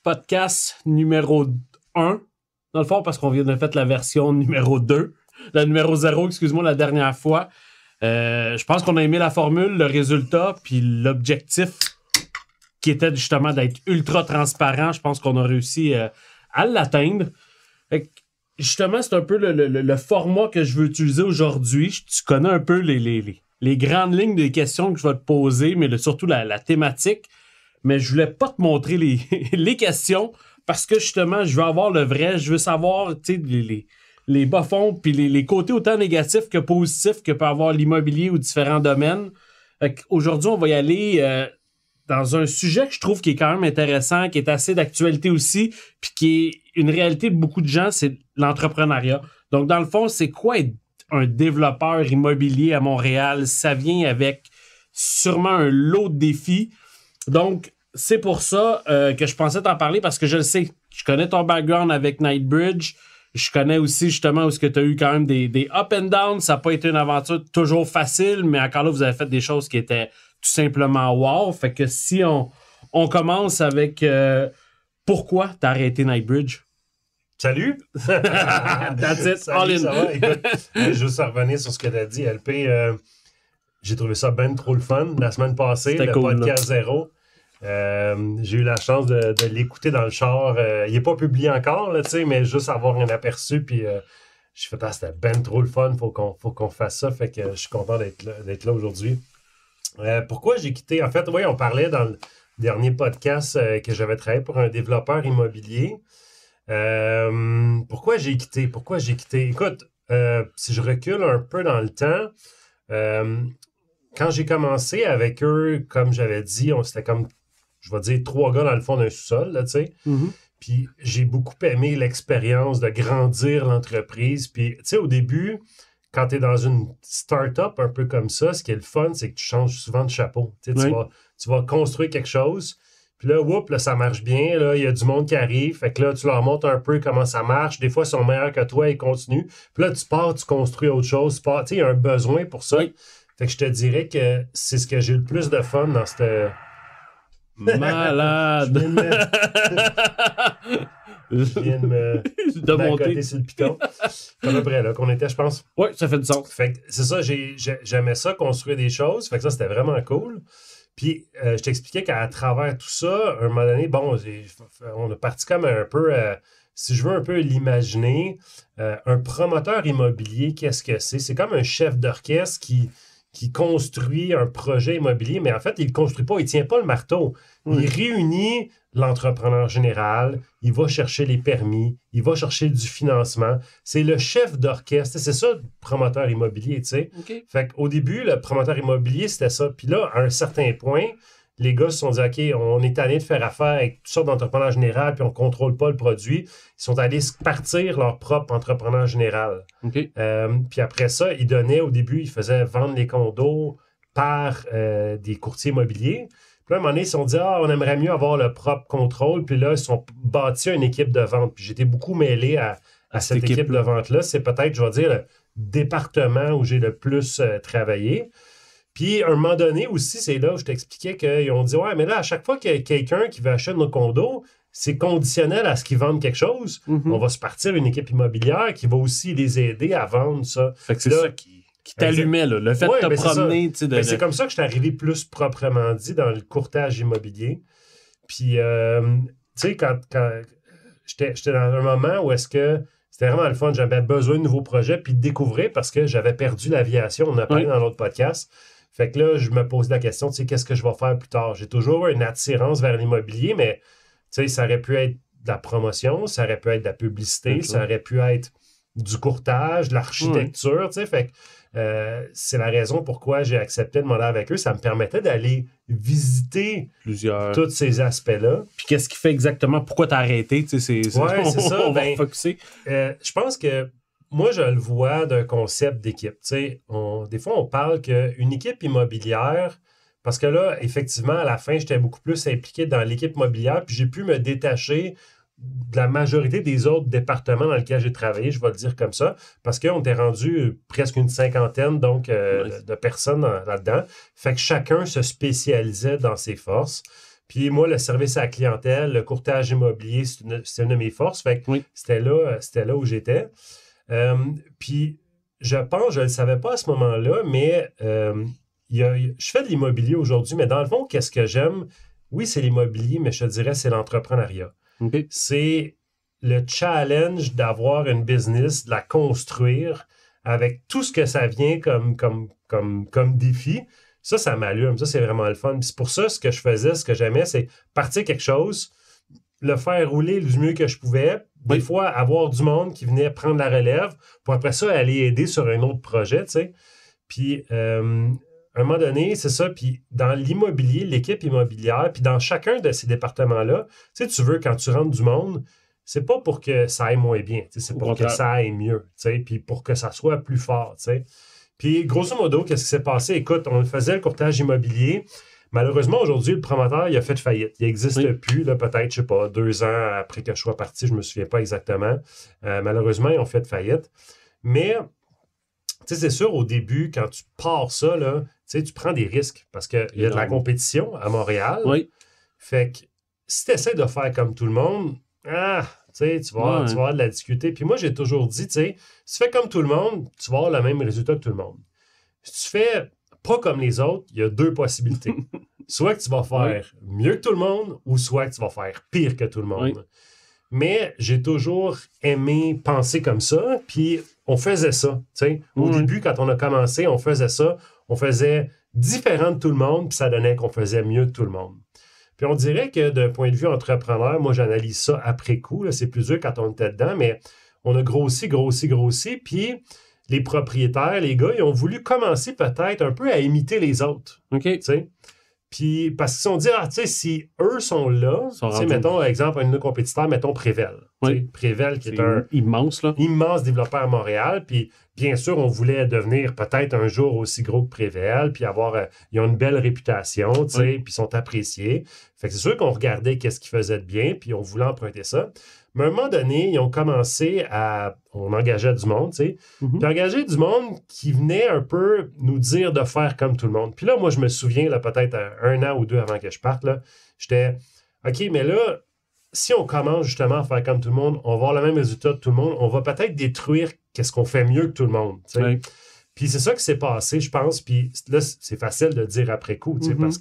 podcast numéro 1, dans le fond, parce qu'on vient de faire la version numéro 2, la numéro 0, excuse-moi, la dernière fois. Je pense qu'on a aimé la formule, le résultat, puis l'objectif qui était justement d'être ultra transparent. Je pense qu'on a réussi à l'atteindre. Fait que, justement, c'est un peu le format que je veux utiliser aujourd'hui. Tu connais un peu les grandes lignes des questions que je vais te poser, mais surtout la thématique. Mais je voulais pas te montrer les questions parce que justement, je veux avoir le vrai. Je veux savoir, tu sais, les bas-fonds puis les côtés autant négatifs que positifs que peut avoir l'immobilier ou différents domaines. Aujourd'hui, on va y aller dans un sujet que je trouve qui est quand même intéressant, qui est assez d'actualité aussi, puis qui est une réalité de beaucoup de gens, c'est l'entrepreneuriat. Donc, dans le fond, c'est quoi être un développeur immobilier à Montréal? Ça vient avec sûrement un lot de défis. Donc, c'est pour ça que je pensais t'en parler parce que je le sais. Je connais ton background avec Knightbridge. Je connais aussi justement où est-ce que tu as eu quand même des up and down. Ça n'a pas été une aventure toujours facile, mais encore là, vous avez fait des choses qui étaient tout simplement wow. Fait que si on commence avec pourquoi tu as arrêté Knightbridge? Salut! That's it, Salut, all in. Ça va? Écoute, juste à revenir sur ce que tu as dit, LP, j'ai trouvé ça ben trop le fun. La semaine passée, C'était le cool, podcast Zéro, j'ai eu la chance de l'écouter dans le char. Il n'est pas publié encore, là, mais juste avoir un aperçu. Puis j'ai fait, c'était ben trop le fun, faut qu'on fasse ça. Fait que je suis content d'être là aujourd'hui. Pourquoi j'ai quitté? En fait, oui, on parlait dans le dernier podcast que j'avais travaillé pour un développeur immobilier. Pourquoi j'ai quitté? Écoute, si je recule un peu dans le temps, quand j'ai commencé avec eux, comme j'avais dit, c'était comme, je vais dire, 3 gars dans le fond d'un sous-sol, là, tu sais. Mm-hmm. Puis j'ai beaucoup aimé l'expérience de grandir l'entreprise. Puis, tu sais, au début, quand tu es dans une start-up un peu comme ça, ce qui est le fun, c'est que tu changes souvent de chapeau. Tu sais, tu vas construire quelque chose. Puis là, là, ça marche bien. Là, il y a du monde qui arrive. Fait que là, tu leur montres un peu comment ça marche. Des fois, ils sont meilleurs que toi, ils continuent. Puis là, tu pars, tu construis autre chose. Tu sais, il y a un besoin pour ça. Oui. Fait que je te dirais que c'est ce que j'ai le plus de fun dans cette... Malade! Je viens de me monter sur le piton. À peu près là qu'on était, je pense. Oui, ça fait du sens. Fait que c'est ça, j'aimais ça, construire des choses. Fait que ça, c'était vraiment cool. Puis, je t'expliquais qu'à travers tout ça, à un moment donné, bon, on a parti comme un peu, si je veux un peu l'imaginer, un promoteur immobilier, qu'est-ce que c'est? C'est comme un chef d'orchestre qui construit un projet immobilier, mais en fait, il ne le construit pas, il ne tient pas le marteau. Il réunit l'entrepreneur général, il va chercher les permis, il va chercher du financement. C'est le chef d'orchestre. C'est ça, le promoteur immobilier, tu sais. Okay. Fait qu'au début, le promoteur immobilier, c'était ça. Puis là, à un certain point, les gars se sont dit, OK, on est tanné de faire affaire avec toutes sortes d'entrepreneurs généraux, puis on ne contrôle pas le produit. Ils sont allés partir leur propre entrepreneur général. Okay. Puis après ça, ils donnaient, au début, ils faisaient vendre les condos par des courtiers immobiliers. Puis là, à un moment donné, ils se sont dit, on aimerait mieux avoir le propre contrôle. Puis là, ils sont bâtis une équipe de vente. Puis j'étais beaucoup mêlé à cette équipe de vente-là. C'est peut-être, je vais dire, le département où j'ai le plus travaillé. Puis, à un moment donné aussi, c'est là où je t'expliquais qu'ils ont dit, ouais, mais là, à chaque fois qu'il y a quelqu'un qui veut acheter nos condos, c'est conditionnel à ce qu'ils vendent quelque chose. Mm-hmm. On va se partir une équipe immobilière qui va aussi les aider à vendre ça. Fait que c'est là, ça qui t'allumait, là, le fait de te promener. C'est comme ça que je suis arrivé plus proprement dit dans le courtage immobilier. Puis, tu sais, quand j'étais dans un moment où est-ce que c'était vraiment le fun, j'avais besoin de nouveaux projets puis de découvrir parce que j'avais perdu l'aviation, on en a parlé dans l'autre podcast. Fait que là, je me pose la question, tu sais, qu'est-ce que je vais faire plus tard? J'ai toujours une attirance vers l'immobilier, mais tu sais, ça aurait pu être de la promotion, ça aurait pu être de la publicité, ça aurait pu être du courtage, de l'architecture, tu sais, fait que c'est la raison pourquoi j'ai accepté de demander avec eux. Ça me permettait d'aller visiter tous ces aspects-là. Puis qu'est-ce qui fait exactement? Pourquoi t'as arrêté? C'est ça. On va focuser. Je pense que moi, je le vois d'un concept d'équipe. Des fois, on parle qu'une équipe immobilière, parce que là, effectivement, à la fin, j'étais beaucoup plus impliqué dans l'équipe immobilière, puis j'ai pu me détacher de la majorité des autres départements dans lesquels j'ai travaillé, je vais le dire comme ça, parce qu'on était rendu presque une 50aine donc, de personnes là-dedans. Fait que chacun se spécialisait dans ses forces. Puis moi, le service à la clientèle, le courtage immobilier, c'est une de mes forces. Fait que c'était là où j'étais. Puis je pense, je ne le savais pas à ce moment-là, mais je fais de l'immobilier aujourd'hui, mais dans le fond, qu'est-ce que j'aime? Oui, c'est l'immobilier, mais je te dirais c'est l'entrepreneuriat. Okay. C'est le challenge d'avoir une business, de la construire avec tout ce que ça vient comme défi. Ça m'allume. Ça, c'est vraiment le fun. Puis c'est pour ça, ce que je faisais, ce que j'aimais, c'est partir quelque chose, le faire rouler du mieux que je pouvais. Des fois, avoir du monde qui venait prendre la relève pour après ça aller aider sur un autre projet, tu sais. Puis, à un moment donné, c'est ça. Puis, dans l'immobilier, l'équipe immobilière, puis dans chacun de ces départements-là, tu sais, tu veux, quand tu rentres du monde, c'est pas pour que ça aille moins bien, tu sais, c'est pour que ça aille mieux, tu sais, puis pour que ça soit plus fort, tu sais. Puis, grosso modo, qu'est-ce qui s'est passé? Écoute, on faisait le courtage immobilier. Malheureusement, aujourd'hui, le promoteur, il a fait faillite. Il n'existe plus, là, peut-être, je sais pas, 2 ans après que je sois parti, je me souviens pas exactement. Malheureusement, ils ont fait faillite. Mais, tu sais, c'est sûr, au début, quand tu pars ça, là, tu sais, tu prends des risques parce qu'il y a de la compétition à Montréal. Oui. Fait que si tu essaies de faire comme tout le monde, tu sais, tu vas avoir de la difficulté. Puis moi, j'ai toujours dit, tu sais, si tu fais comme tout le monde, tu vas avoir le même résultat que tout le monde. Si tu fais pas comme les autres, il y a 2 possibilités. Soit que tu vas faire mieux que tout le monde ou soit que tu vas faire pire que tout le monde. Oui. Mais j'ai toujours aimé penser comme ça, puis on faisait ça. Au début, quand on a commencé, on faisait ça. On faisait différent de tout le monde, puis ça donnait qu'on faisait mieux que tout le monde. Puis on dirait que d'un point de vue entrepreneur, moi j'analyse ça après coup. Là, c'est plus dur quand on était dedans, mais on a grossi, puis les propriétaires, les gars, ils ont voulu commencer peut-être un peu à imiter les autres. OK. T'sais? Puis, parce qu'ils se sont dit, tu sais, si eux sont là, mettons, par exemple, un de nos compétiteurs, mettons Prével. Prével, qui est un immense développeur à Montréal. Puis, bien sûr, on voulait devenir peut-être un jour aussi gros que Prével, puis ils ont une belle réputation, tu sais, puis ils sont appréciés. Fait que c'est sûr qu'on regardait qu'est-ce qu'ils faisaient de bien, puis on voulait emprunter ça. Mais à un moment donné, ils ont commencé on engageait du monde, tu sais. Puis engager du monde qui venait un peu nous dire de faire comme tout le monde. Puis là, moi, je me souviens, là, peut-être 1 an ou 2 avant que je parte, là, j'étais, OK, mais là, si on commence justement à faire comme tout le monde, on va avoir le même résultat que tout le monde, on va peut-être détruire qu'est-ce qu'on fait mieux que tout le monde, tu sais. Puis c'est ça qui s'est passé, je pense. Puis là, c'est facile de dire après coup, tu sais, parce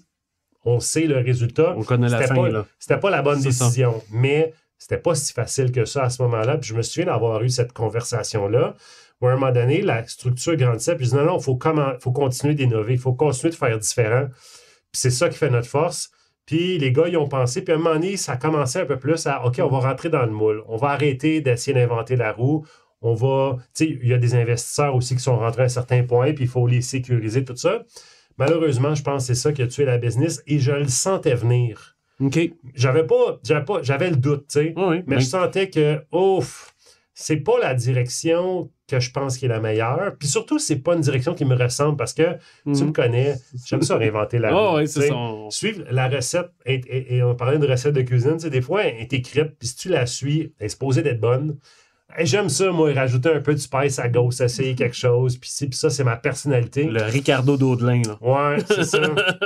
qu'on sait le résultat. On connaît la fin, là. C'était pas la bonne décision, mais c'était pas si facile que ça à ce moment-là. Puis je me souviens d'avoir eu cette conversation-là où à un moment donné, la structure grandissait. Puis je disais non, il faut continuer d'innover, il faut continuer de faire différent. Puis c'est ça qui fait notre force. Puis les gars, ils ont pensé. Puis à un moment donné, ça commençait un peu plus à OK, on va rentrer dans le moule. On va arrêter d'essayer d'inventer la roue. On va. Tu sais, il y a des investisseurs aussi qui sont rentrés à un certain point, puis il faut les sécuriser, tout ça. Malheureusement, je pense que c'est ça qui a tué la business et je le sentais venir. OK. J'avais le doute, tu sais. Mais je sentais que, c'est pas la direction que je pense qui est la meilleure. Puis surtout, c'est pas une direction qui me ressemble parce que tu me connais, j'aime ça réinventer la roue. Suivre la recette, et on parlait de recette de cuisine, tu sais, des fois, elle est écrite, puis si tu la suis, elle est supposée d'être bonne. Et j'aime ça, moi, rajouter un peu de spice à gauche, essayer quelque chose, puis ça, c'est ma personnalité. Le Ricardo Daudelin, là. Ouais, c'est ça.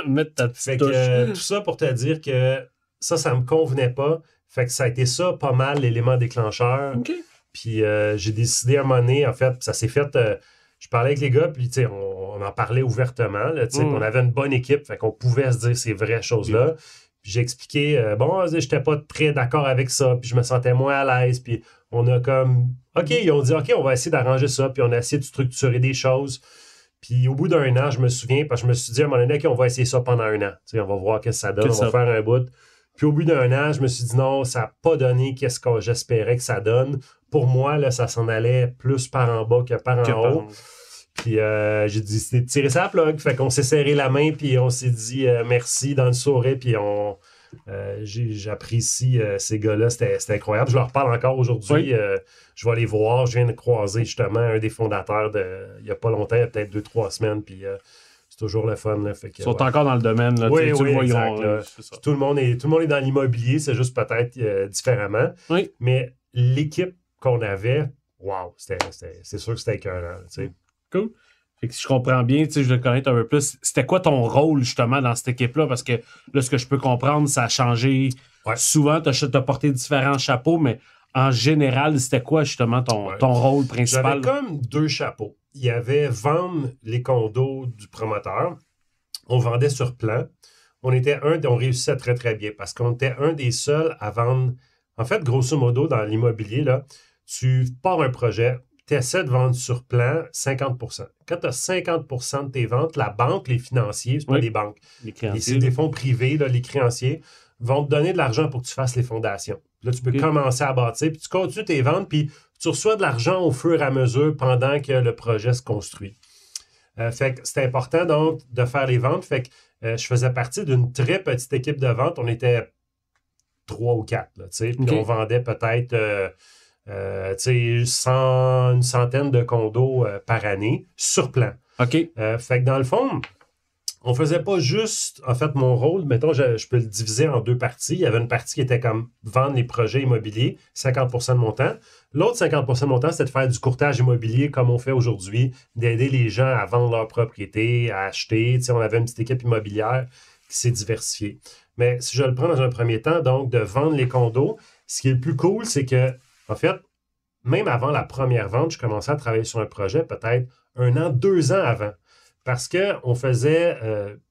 Mettre ta petite touche. Tout ça pour te dire que ça me convenait pas. Fait que ça a été ça, pas mal, l'élément déclencheur. OK. Puis j'ai décidé à un moment donné, en fait, ça s'est fait... je parlais avec les gars, puis tu sais, on en parlait ouvertement, là, tu sais, on avait une bonne équipe, fait qu'on pouvait se dire ces vraies choses-là. Puis j'ai expliqué, j'étais pas très d'accord avec ça, puis je me sentais moins à l'aise, puis on a comme... OK, ils ont dit, OK, on va essayer d'arranger ça, puis on a essayé de structurer des choses. Puis au bout d'1 an, je me souviens, parce que je me suis dit à un moment donné, OK, on va essayer ça pendant 1 an. Tu sais, on va voir qu'est-ce que ça donne, on va faire un bout. Puis au bout d'1 an, je me suis dit non, ça n'a pas donné qu'est-ce que j'espérais que ça donne. Pour moi, là, ça s'en allait plus par en bas que par en haut. Puis j'ai dit, c'était de tirer sa plug. Fait qu'on s'est serré la main, puis on s'est dit merci dans le sourire, puis j'apprécie ces gars-là. C'était incroyable. Je leur parle encore aujourd'hui. Je vais aller voir. Je viens de croiser justement un des fondateurs il n'y a pas longtemps, il y a peut-être 2-3 semaines, puis... c'est toujours le fun. Là, fait que, ils sont encore dans le domaine. Là, oui, exact. Tout le monde est dans l'immobilier, c'est juste peut-être différemment. Oui. Mais l'équipe qu'on avait, wow, c'est sûr que c'était écœurant. Cool. Fait que si je comprends bien, tu sais, je veux connaître un peu plus. C'était quoi ton rôle, justement, dans cette équipe-là? Parce que là, ce que je peux comprendre, ça a changé. Ouais. Souvent, tu as porté différents chapeaux, mais en général, c'était quoi, justement, ton rôle principal? J'avais comme 2 chapeaux. Il y avait vendre les condos du promoteur. On vendait sur plan. On réussissait très, très bien parce qu'on était un des seuls à vendre. En fait, grosso modo, dans l'immobilier, là, tu pars un projet, tu essaies de vendre sur plan 50%. Quand tu as 50% de tes ventes, la banque, les financiers, c'est pas des banques, c'est des fonds privés, là, les créanciers, vont te donner de l'argent pour que tu fasses les fondations. Là, tu peux commencer à bâtir, puis tu continues tes ventes, puis tu reçois de l'argent au fur et à mesure pendant que le projet se construit. Fait que c'est important, donc, de faire les ventes. Fait que je faisais partie d'une très petite équipe de vente. On était 3 ou 4, tu sais, puis on vendait peut-être une centaine de condos par année sur plan. OK. Fait que dans le fond, on faisait pas juste, en fait, mon rôle, mettons, je peux le diviser en 2 parties. Il y avait une partie qui était comme vendre les projets immobiliers, 50% de mon temps. L'autre 50% de mon temps, c'était de faire du courtage immobilier comme on fait aujourd'hui, d'aider les gens à vendre leur propriété, à acheter. Tu sais, on avait une petite équipe immobilière qui s'est diversifiée. Mais si je le prends dans un premier temps, donc, de vendre les condos, ce qui est le plus cool, c'est que, en fait, même avant la première vente, je commençais à travailler sur un projet peut-être 1 an, 2 ans avant. Parce qu'on faisait,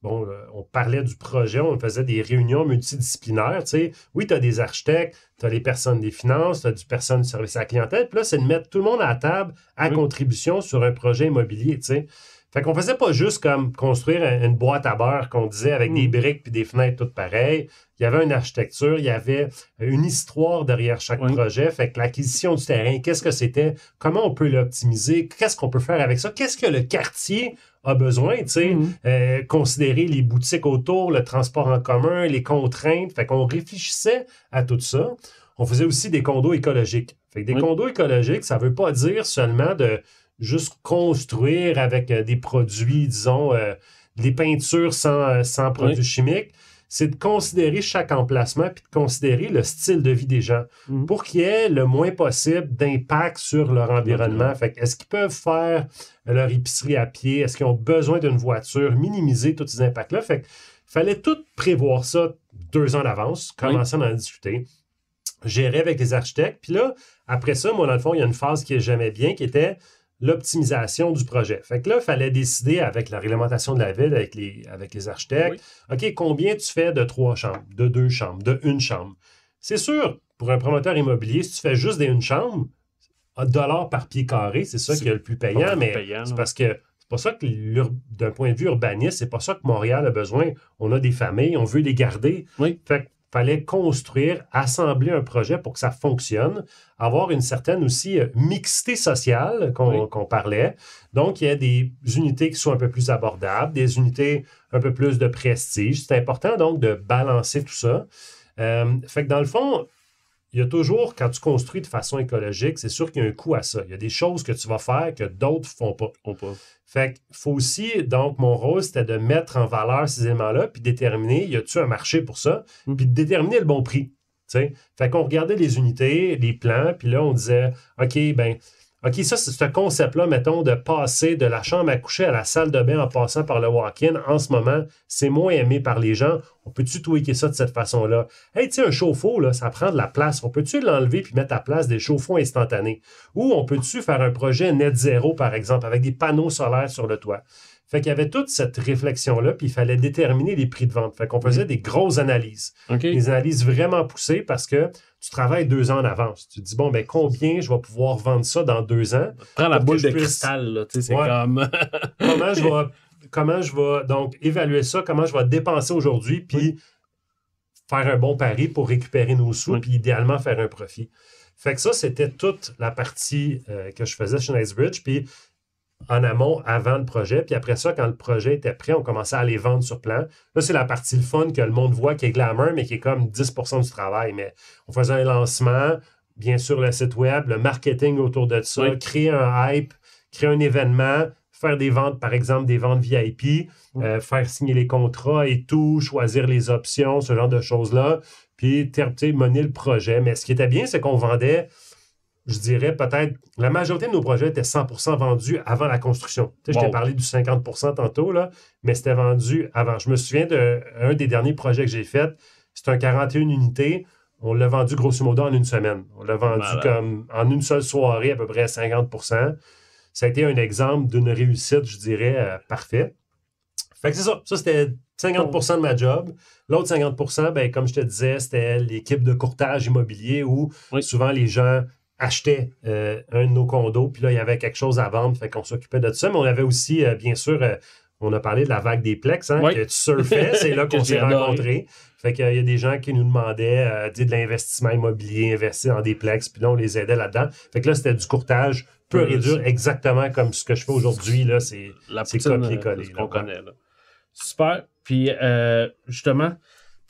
on parlait du projet, on faisait des réunions multidisciplinaires. Tu sais. Oui, tu as des architectes, tu as les personnes des finances, tu as du personne du service à la clientèle. Puis là, c'est de mettre tout le monde à la table à contribution sur un projet immobilier. Tu sais. Fait qu'on faisait pas juste comme construire une boîte à beurre qu'on disait avec des briques puis des fenêtres toutes pareilles. Il y avait une architecture, il y avait une histoire derrière chaque projet. Fait que l'acquisition du terrain, qu'est-ce que c'était? Comment on peut l'optimiser? Qu'est-ce qu'on peut faire avec ça? Qu'est-ce que le quartier a besoin? Tu sais, considérer les boutiques autour, le transport en commun, les contraintes. Fait qu'on réfléchissait à tout ça. On faisait aussi des condos écologiques. Fait que des condos écologiques, ça veut pas dire seulement de juste construire avec des produits, disons, des peintures sans produits chimiques. C'est de considérer chaque emplacement puis de considérer le style de vie des gens pour qu'il y ait le moins possible d'impact sur leur environnement. Fait que, est-ce qu'ils peuvent faire leur épicerie à pied? Est-ce qu'ils ont besoin d'une voiture? Minimiser tous ces impacts-là. Fait que fallait tout prévoir ça 2 ans d'avance, commencer à en discuter, gérer avec les architectes. Puis là, après ça, moi, dans le fond, il y a une phase que j'aimais bien qui était l'optimisation du projet. Fait que là, il fallait décider avec la réglementation de la ville, avec les architectes, OK, combien tu fais de 3 chambres, de 2 chambres, de 1 chambre? C'est sûr, pour un promoteur immobilier, si tu fais juste des 1 chambre, $1 par pied carré, c'est ça qui est le plus payant, mais c'est parce que c'est pas ça que, d'un point de vue urbaniste, c'est pas ça que Montréal a besoin. On a des familles, on veut les garder. Fait que fallait construire, assembler un projet pour que ça fonctionne, avoir une certaine aussi mixité sociale qu'on parlait. Donc, il y a des unités qui sont un peu plus abordables, des unités un peu plus de prestige. C'est important, donc, de balancer tout ça. Fait que dans le fond, il y a toujours, quand tu construis de façon écologique, c'est sûr qu'il y a un coût à ça. Il y a des choses que tu vas faire que d'autres ne font pas. Fait qu'il faut aussi, donc, mon rôle, c'était de mettre en valeur ces éléments-là, puis déterminer, y a-t-il un marché pour ça, puis de déterminer le bon prix. T'sais? Fait qu'on regardait les unités, les plans, puis là, on disait, OK, ça, c'est ce concept-là, mettons, de passer de la chambre à coucher à la salle de bain en passant par le walk-in, en ce moment, c'est moins aimé par les gens. On peut-tu tweaker ça de cette façon-là? Hey, tu sais, un chauffe-eau, là, ça prend de la place. On peut-tu l'enlever puis mettre à place des chauffe-eau instantanés? Ou on peut-tu faire un projet net zéro, par exemple, avec des panneaux solaires sur le toit? Fait qu'il y avait toute cette réflexion-là, puis il fallait déterminer les prix de vente. Fait qu'on faisait des grosses analyses. Des analyses vraiment poussées parce que tu travailles 2 ans en avance. Tu te dis, bon, ben combien je vais pouvoir vendre ça dans 2 ans? Prends la boule de cristal, là. Tu sais, c'est comme... comment je vais donc évaluer ça? Comment je vais dépenser aujourd'hui? Puis faire un bon pari pour récupérer nos sous, puis idéalement faire un profit. Fait que ça, c'était toute la partie que je faisais chez Knightsbridge. Puis en amont, avant le projet. Puis après ça, quand le projet était prêt, on commençait à les vendre sur plan. Là, c'est la partie le fun que le monde voit, qui est glamour, mais qui est comme 10% du travail. Mais on faisait un lancement, bien sûr, le site web, le marketing autour de ça, créer un hype, créer un événement, faire des ventes, par exemple, des ventes VIP, faire signer les contrats et tout, choisir les options, ce genre de choses-là. Puis, mener le projet. Mais ce qui était bien, c'est qu'on vendait je dirais peut-être, la majorité de nos projets étaient 100% vendus avant la construction. Tu sais, je t'ai parlé du 50% tantôt, là, mais c'était vendu avant. Je me souviens d'un des derniers projets que j'ai fait, c'est un 41 unités. On l'a vendu grosso modo en une semaine. On l'a vendu comme en une seule soirée, à peu près à 50%. Ça a été un exemple d'une réussite, je dirais, parfaite. Fait que c'est ça. Ça, c'était 50% de ma job. L'autre 50%, ben, comme je te disais, c'était l'équipe de courtage immobilier où souvent les gens achetaient un de nos condos, puis là, il y avait quelque chose à vendre, fait qu'on s'occupait de tout ça. Mais on avait aussi, bien sûr, on a parlé de la vague des Plex, hein, que tu surfais, c'est là qu'on s'est rencontrés. Fait qu'il y a des gens qui nous demandaient de l'investissement immobilier, investir dans des Plex, puis là, on les aidait là-dedans. Fait que là, c'était du courtage pur et dur, exactement comme ce que je fais aujourd'hui. Là, c'est copier-coller. Ce qu'on connaît, là. Super. Puis, justement,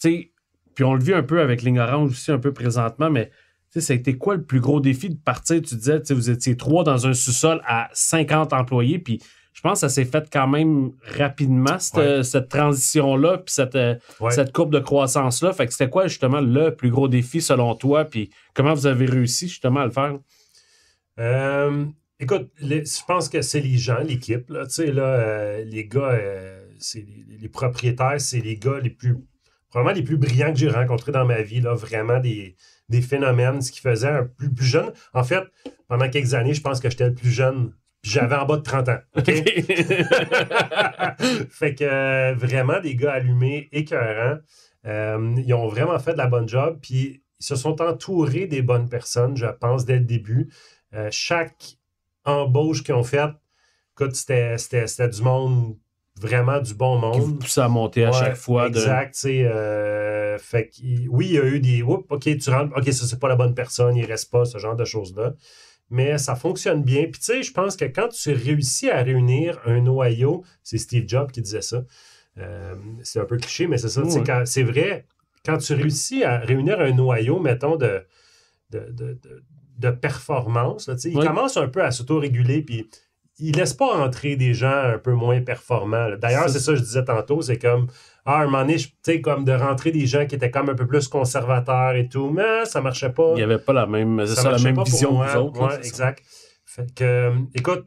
tu sais, puis on le vit un peu avec Ligne Orange aussi, un peu présentement, mais tu sais, ça a été quoi le plus gros défi de partir? Tu disais, tu sais, vous étiez 3 dans un sous-sol à 50 employés, puis je pense que ça s'est fait quand même rapidement, cette transition-là, puis cette courbe de croissance-là. Fait que c'était quoi, justement, le plus gros défi selon toi, puis comment vous avez réussi, justement, à le faire? Écoute, je pense que c'est les gens, l'équipe, là, tu sais, là, les gars, c'est les propriétaires, c'est les gars probablement les plus brillants que j'ai rencontrés dans ma vie, là, vraiment des phénomènes, ce qui faisait un plus jeune. En fait, pendant quelques années, je pense que j'étais le plus jeune. J'avais en bas de 30 ans. OK? Fait que vraiment des gars allumés, écœurants. Ils ont vraiment fait de la bonne job. Puis ils se sont entourés des bonnes personnes, je pense, dès le début. Chaque embauche qu'ils ont faite, écoute, c'était du monde, vraiment du bon monde. Qui vous poussait à monter à chaque fois. Exact. Fait que, oui, il y a eu des oups, OK, tu rentres, OK, ça, c'est pas la bonne personne, il reste pas, ce genre de choses-là. Mais ça fonctionne bien. Puis tu sais, je pense que quand tu réussis à réunir un noyau, c'est Steve Jobs qui disait ça. C'est un peu cliché, mais c'est ça. C'est vrai, quand tu réussis à réunir un noyau, mettons, de performance, là, il commence un peu à s'auto-réguler, puis il ne laisse pas entrer des gens un peu moins performants. Là. D'ailleurs, c'est ça que je disais tantôt, c'est comme, à un moment donné, tu sais, comme de rentrer des gens qui étaient comme un peu plus conservateurs et tout, mais ça ne marchait pas. Il n'y avait pas la même, la même vision que vous autres. Oui, exact. Fait que, écoute,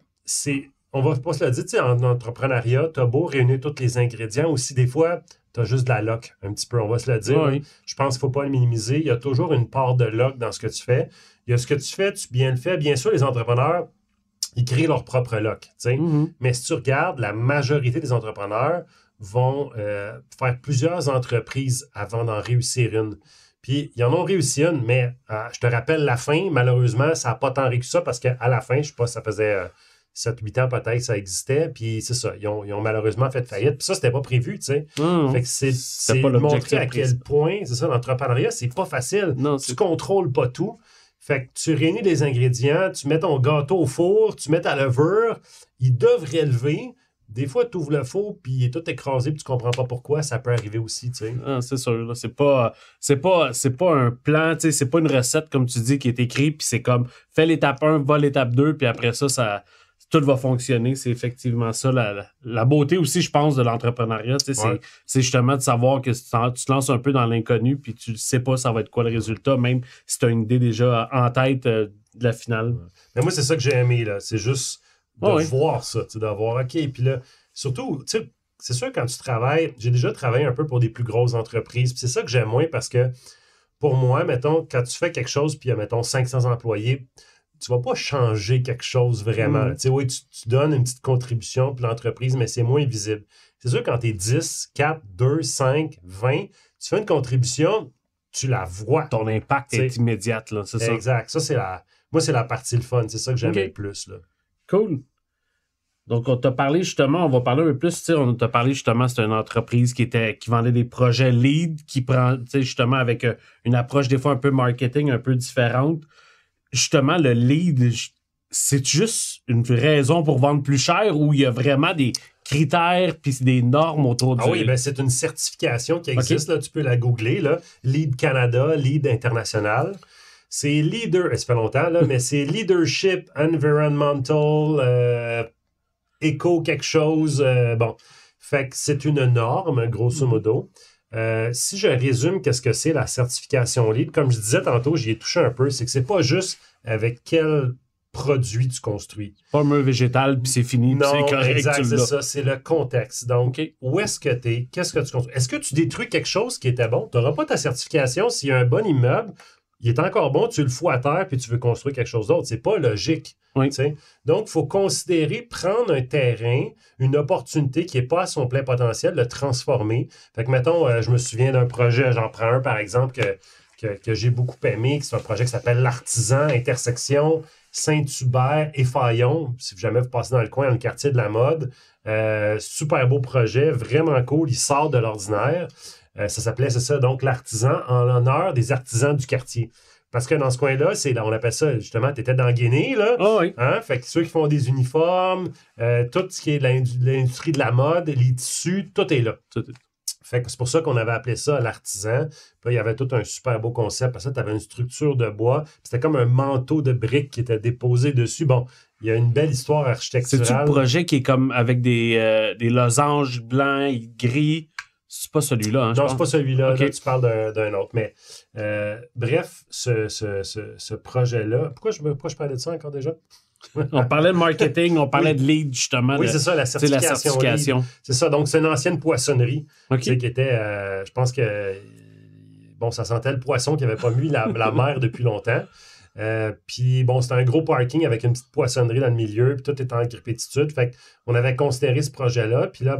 on va pas se le dire, tu sais, en entrepreneuriat, tu as beau réunir tous les ingrédients, aussi des fois, tu as juste de la luck, un petit peu, on va se le dire. Oui. Je pense qu'il ne faut pas le minimiser. Il y a toujours une part de luck dans ce que tu fais. Il y a ce que tu fais, tu bien le fais. Bien sûr, les entrepreneurs, ils créent leur propre luck. Tu sais. Mais si tu regardes, la majorité des entrepreneurs vont faire plusieurs entreprises avant d'en réussir une. Puis, ils en ont réussi une, mais je te rappelle la fin, malheureusement, ça n'a pas tant réussi ça parce qu'à la fin, je ne sais pas, ça faisait 7-8 ans peut-être que ça existait, puis c'est ça, ils ont malheureusement fait faillite. Puis ça, c'était pas prévu, tu sais. Fait que c'est pas montrer à quel point, c'est ça, l'entrepreneuriat, c'est pas facile. Non, tu contrôles pas tout. Fait que tu réunis des ingrédients, tu mets ton gâteau au four, tu mets ta levure, ils devraient lever. Des fois, tu ouvres le four, puis il est tout écrasé, puis tu comprends pas pourquoi. Ça peut arriver aussi, tu sais. Ah, c'est sûr. Là, c'est pas un plan, tu sais, c'est pas une recette, comme tu dis, qui est écrite, puis c'est comme, fais l'étape 1, va l'étape 2, puis après ça, tout va fonctionner. C'est effectivement ça. La beauté aussi, je pense, de l'entrepreneuriat, tu sais, c'est justement de savoir que tu te lances un peu dans l'inconnu, puis tu ne sais pas ça va être quoi le résultat, même si tu as une idée déjà en tête de la finale. Mais moi, c'est ça que j'ai aimé, là. C'est juste de voir ça, tu sais, d'avoir, OK, puis là, surtout, tu sais, c'est sûr, quand tu travailles, j'ai déjà travaillé un peu pour des plus grosses entreprises, puis c'est ça que j'aime moins parce que, pour moi, mettons, quand tu fais quelque chose, puis, mettons, 500 employés, tu vas pas changer quelque chose vraiment. Tu sais, oui, tu donnes une petite contribution pour l'entreprise, mais c'est moins visible. C'est sûr, quand tu es 10, 4, 2, 5, 20, tu fais une contribution, tu la vois. Ton impact est immédiat, là, c'est ça. Exact. Ça, moi, c'est la partie le fun. C'est ça que j'aime le plus, là. Cool. Donc, on t'a parlé justement, on va parler un peu plus, tu sais, on t'a parlé justement, c'est une entreprise qui vendait des projets lead, qui prend, tu sais, justement, avec une approche des fois un peu marketing, un peu différente. Justement, le lead, c'est juste une raison pour vendre plus cher ou il y a vraiment des critères puis des normes autour du... Ah oui, ben c'est une certification qui existe, là, tu peux la googler, là. Lead Canada, Lead International. C'est ça fait longtemps, là, mais c'est Leadership Environmental Éco quelque chose. Bon, fait que c'est une norme, grosso modo. Si je résume qu'est-ce que c'est la certification LEED, comme je disais tantôt, j'y ai touché un peu, c'est que c'est pas juste avec quel produit tu construis. Pas un mur végétal, puis c'est fini, puis c'est correct, exact, tu c'est l'as. ça, c'est le contexte. Donc, où est-ce que tu es? Qu'est-ce que tu construis? Est-ce que tu détruis quelque chose qui était bon? Tu n'auras pas ta certification s'il y a un bon immeuble, il est encore bon, tu le fous à terre, puis tu veux construire quelque chose d'autre. C'est pas logique. Oui. Donc, il faut considérer prendre un terrain, une opportunité qui n'est pas à son plein potentiel, le transformer. Fait que, mettons, je me souviens d'un projet, j'en prends un, par exemple, que j'ai beaucoup aimé, c'est un projet qui s'appelle l'Artisan, intersection Saint-Hubert et Fayon. Si jamais vous passez dans le coin, dans le quartier de la mode, super beau projet, vraiment cool, il sort de l'ordinaire. Ça s'appelait, c'est ça, donc l'Artisan, en l'honneur des artisans du quartier. Parce que dans ce coin-là, on appelle ça, justement, tu étais dans Guinée, là. Oh oui. Hein? Fait que ceux qui font des uniformes, tout ce qui est de l'industrie de la mode, les tissus, tout est là. Fait que c'est pour ça qu'on avait appelé ça l'artisan. Puis là, il y avait tout un super beau concept. Parce que tu avais une structure de bois. C'était comme un manteau de briques qui était déposé dessus. Bon, il y a une belle histoire architecturale. C'est-tu le projet qui est comme avec des losanges blancs et gris? C'est pas celui-là, hein, non, c'est pas celui-là. Okay. Là, tu parles d'un autre. Mais bref, ce projet-là... Pourquoi je parlais de ça encore déjà? On parlait de marketing, on parlait de LEED, justement. Oui, c'est ça, la certification. C'est ça, donc c'est une ancienne poissonnerie qui était, je pense que, bon, ça sentait le poisson qui n'avait pas mis la mer depuis longtemps. Puis, bon, c'était un gros parking avec une petite poissonnerie dans le milieu, puis tout était en répétitude. Fait qu'on avait considéré ce projet-là, puis là,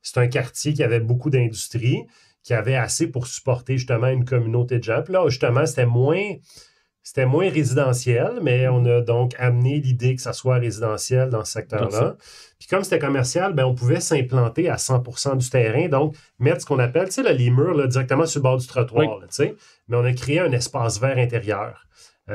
c'est un quartier qui avait beaucoup d'industrie, qui avait assez pour supporter justement une communauté de gens. Puis là, justement, c'était moins résidentiel, mais on a donc amené l'idée que ça soit résidentiel dans ce secteur-là. Puis comme c'était commercial, on pouvait s'implanter à 100% du terrain, donc mettre ce qu'on appelle, tu sais, là, les murs là, directement sur le bord du trottoir, là, tu sais. Mais on a créé un espace vert intérieur.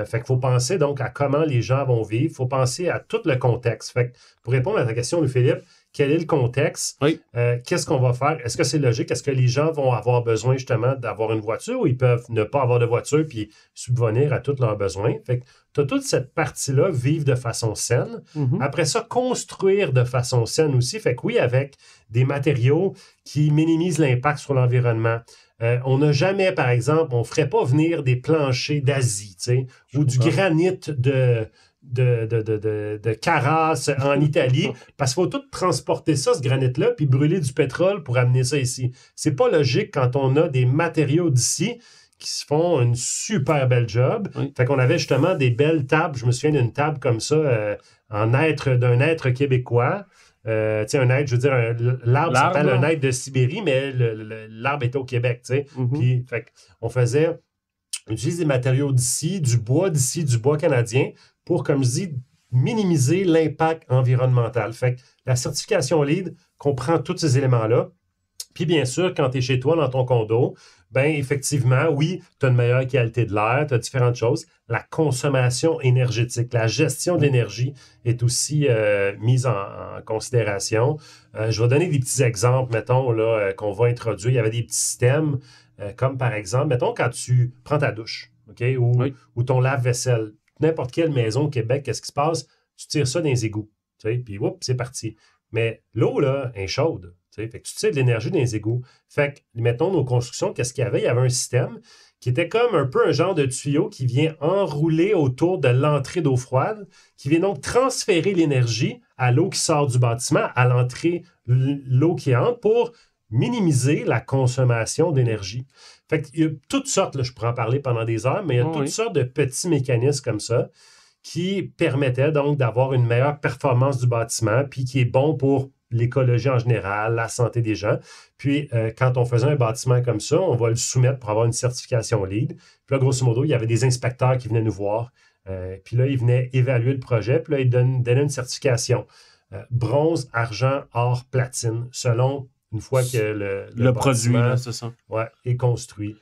Fait qu'il faut penser donc à comment les gens vont vivre, il faut penser à tout le contexte. Fait que pour répondre à ta question, Louis-Philippe, quel est le contexte? Oui. Qu'est-ce qu'on va faire? Est-ce que c'est logique? Est-ce que les gens vont avoir besoin justement d'avoir une voiture ou ils peuvent ne pas avoir de voiture puis subvenir à tous leurs besoins? Fait que tu as toute cette partie-là, vivre de façon saine. Mm-hmm. Après ça, construire de façon saine aussi. Fait que oui, avec des matériaux qui minimisent l'impact sur l'environnement. On n'a jamais, par exemple, on ne ferait pas venir des planchers d'Asie, tu sais, ou du granit de Carras en Italie, parce qu'il faut tout transporter ça, ce granit-là, puis brûler du pétrole pour amener ça ici. C'est pas logique quand on a des matériaux d'ici qui se font une super belle job. Oui. Fait qu'on avait justement des belles tables. Je me souviens d'une table comme ça, d'un être québécois. Tu sais, un être, je veux dire, l'arbre s'appelle un être de Sibérie, mais l'arbre était au Québec, tu sais. Mm-hmm. Puis, fait qu'on utilise des matériaux d'ici, du bois canadien, pour, comme je dis, minimiser l'impact environnemental. Fait que la certification LEED comprend tous ces éléments-là. Puis bien sûr, quand tu es chez toi, dans ton condo, effectivement, oui, tu as une meilleure qualité de l'air, tu as différentes choses. La consommation énergétique, la gestion de l'énergie est aussi mise en considération. Je vais donner des petits exemples, mettons, là, qu'on va introduire. Il y avait des petits systèmes, comme par exemple, mettons, quand tu prends ta douche, OK, ou ton lave-vaisselle. N'importe quelle maison au Québec, qu'est-ce qui se passe? Tu tires ça dans les égouts, puis c'est parti. Mais l'eau, là, est chaude. Fait que tu tires de l'énergie dans les égouts. Fait que, mettons, nos constructions, qu'est-ce qu'il y avait? Il y avait un système qui était comme un peu un genre de tuyau qui vient enrouler autour de l'entrée d'eau froide, qui vient donc transférer l'énergie à l'eau qui sort du bâtiment, à l'entrée, l'eau qui entre, pour minimiser la consommation d'énergie. Fait qu'il y a toutes sortes, là, je pourrais en parler pendant des heures, mais il y a toutes sortes de petits mécanismes comme ça qui permettaient donc d'avoir une meilleure performance du bâtiment, puis qui est bon pour l'écologie en général, la santé des gens. Puis, quand on faisait un bâtiment comme ça, on va le soumettre pour avoir une certification LEED. Puis là, grosso modo, il y avait des inspecteurs qui venaient nous voir. Puis là, ils venaient évaluer le projet. Puis là, ils donnaient une certification. Bronze, argent, or, platine, selon une fois que le produit, là, c'est ça. Ouais, est construit.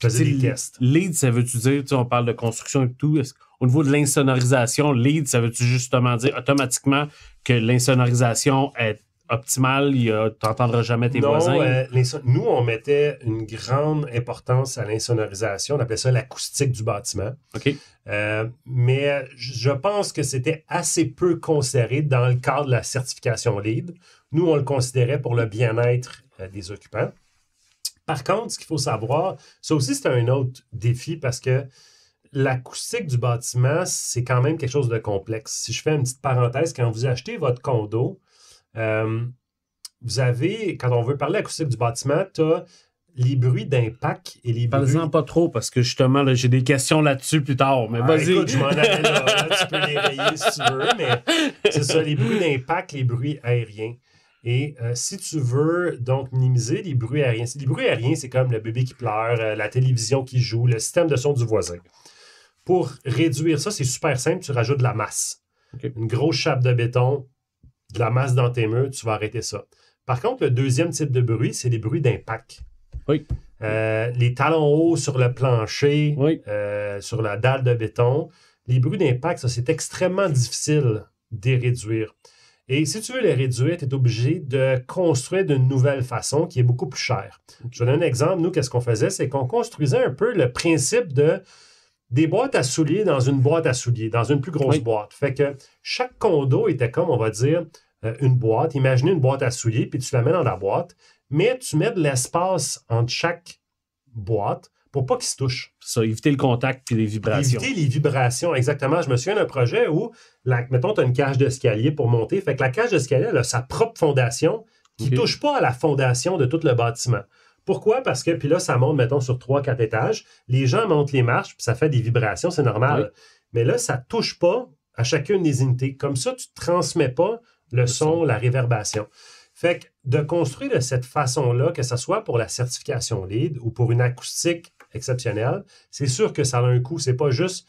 Faisait des tests. LEED, ça veut-tu dire, on parle de construction et tout, au niveau de l'insonorisation, LEED, ça veut-tu justement dire automatiquement que l'insonorisation est optimale, tu n'entendras jamais tes voisins? Nous, on mettait une grande importance à l'insonorisation, on appelait ça l'acoustique du bâtiment. OK. Mais je pense que c'était assez peu considéré dans le cadre de la certification LEED. Nous, on le considérait pour le bien-être des occupants. Par contre, ce qu'il faut savoir, ça aussi, c'est un autre défi parce que l'acoustique du bâtiment, c'est quand même quelque chose de complexe. Si je fais une petite parenthèse, quand vous achetez votre condo, vous avez, quand on veut parler acoustique du bâtiment, tu as les bruits d'impact et les bruits... Parle-en pas trop, parce que justement, là, j'ai des questions là-dessus plus tard, mais vas-y. Écoute, je m'en allais là, tu peux les rayer si tu veux, mais c'est ça, les bruits d'impact, les bruits aériens. Et si tu veux donc minimiser les bruits aériens, les bruits aériens, c'est comme le bébé qui pleure, la télévision qui joue, le système de son du voisin. Pour réduire ça, c'est super simple, tu rajoutes de la masse. Okay. Une grosse chape de béton, de la masse dans tes murs, tu vas arrêter ça. Par contre, le deuxième type de bruit, c'est les bruits d'impact. Oui. Les talons hauts sur le plancher, oui. sur la dalle de béton. Les bruits d'impact, ça, c'est extrêmement difficile de les réduire. Et si tu veux les réduire, tu es obligé de construire d'une nouvelle façon qui est beaucoup plus chère. Je vais donner un exemple. Nous, qu'est-ce qu'on faisait? C'est qu'on construisait un peu le principe des boîtes à souliers dans une boîte à souliers, dans une plus grosse boîte. Fait que chaque condo était comme, on va dire, une boîte. Imaginez une boîte à souliers, puis tu la mets dans la boîte, mais tu mets de l'espace entre chaque boîte pour pas qu'ils se touchent. Ça, éviter le contact puis les vibrations. Éviter les vibrations, exactement. Je me souviens d'un projet où, mettons, tu as une cage d'escalier pour monter. Fait que la cage d'escalier, elle a sa propre fondation qui ne touche pas à la fondation de tout le bâtiment. Pourquoi? Parce que, puis là, ça monte, mettons, sur 3-4 étages. Les gens montent les marches, puis ça fait des vibrations, c'est normal. Oui. Mais là, ça ne touche pas à chacune des unités. Comme ça, tu ne transmets pas le son, la réverbération. Fait que de construire de cette façon-là, que ce soit pour la certification LEED ou pour une acoustique exceptionnelle, c'est sûr que ça a un coût. C'est pas juste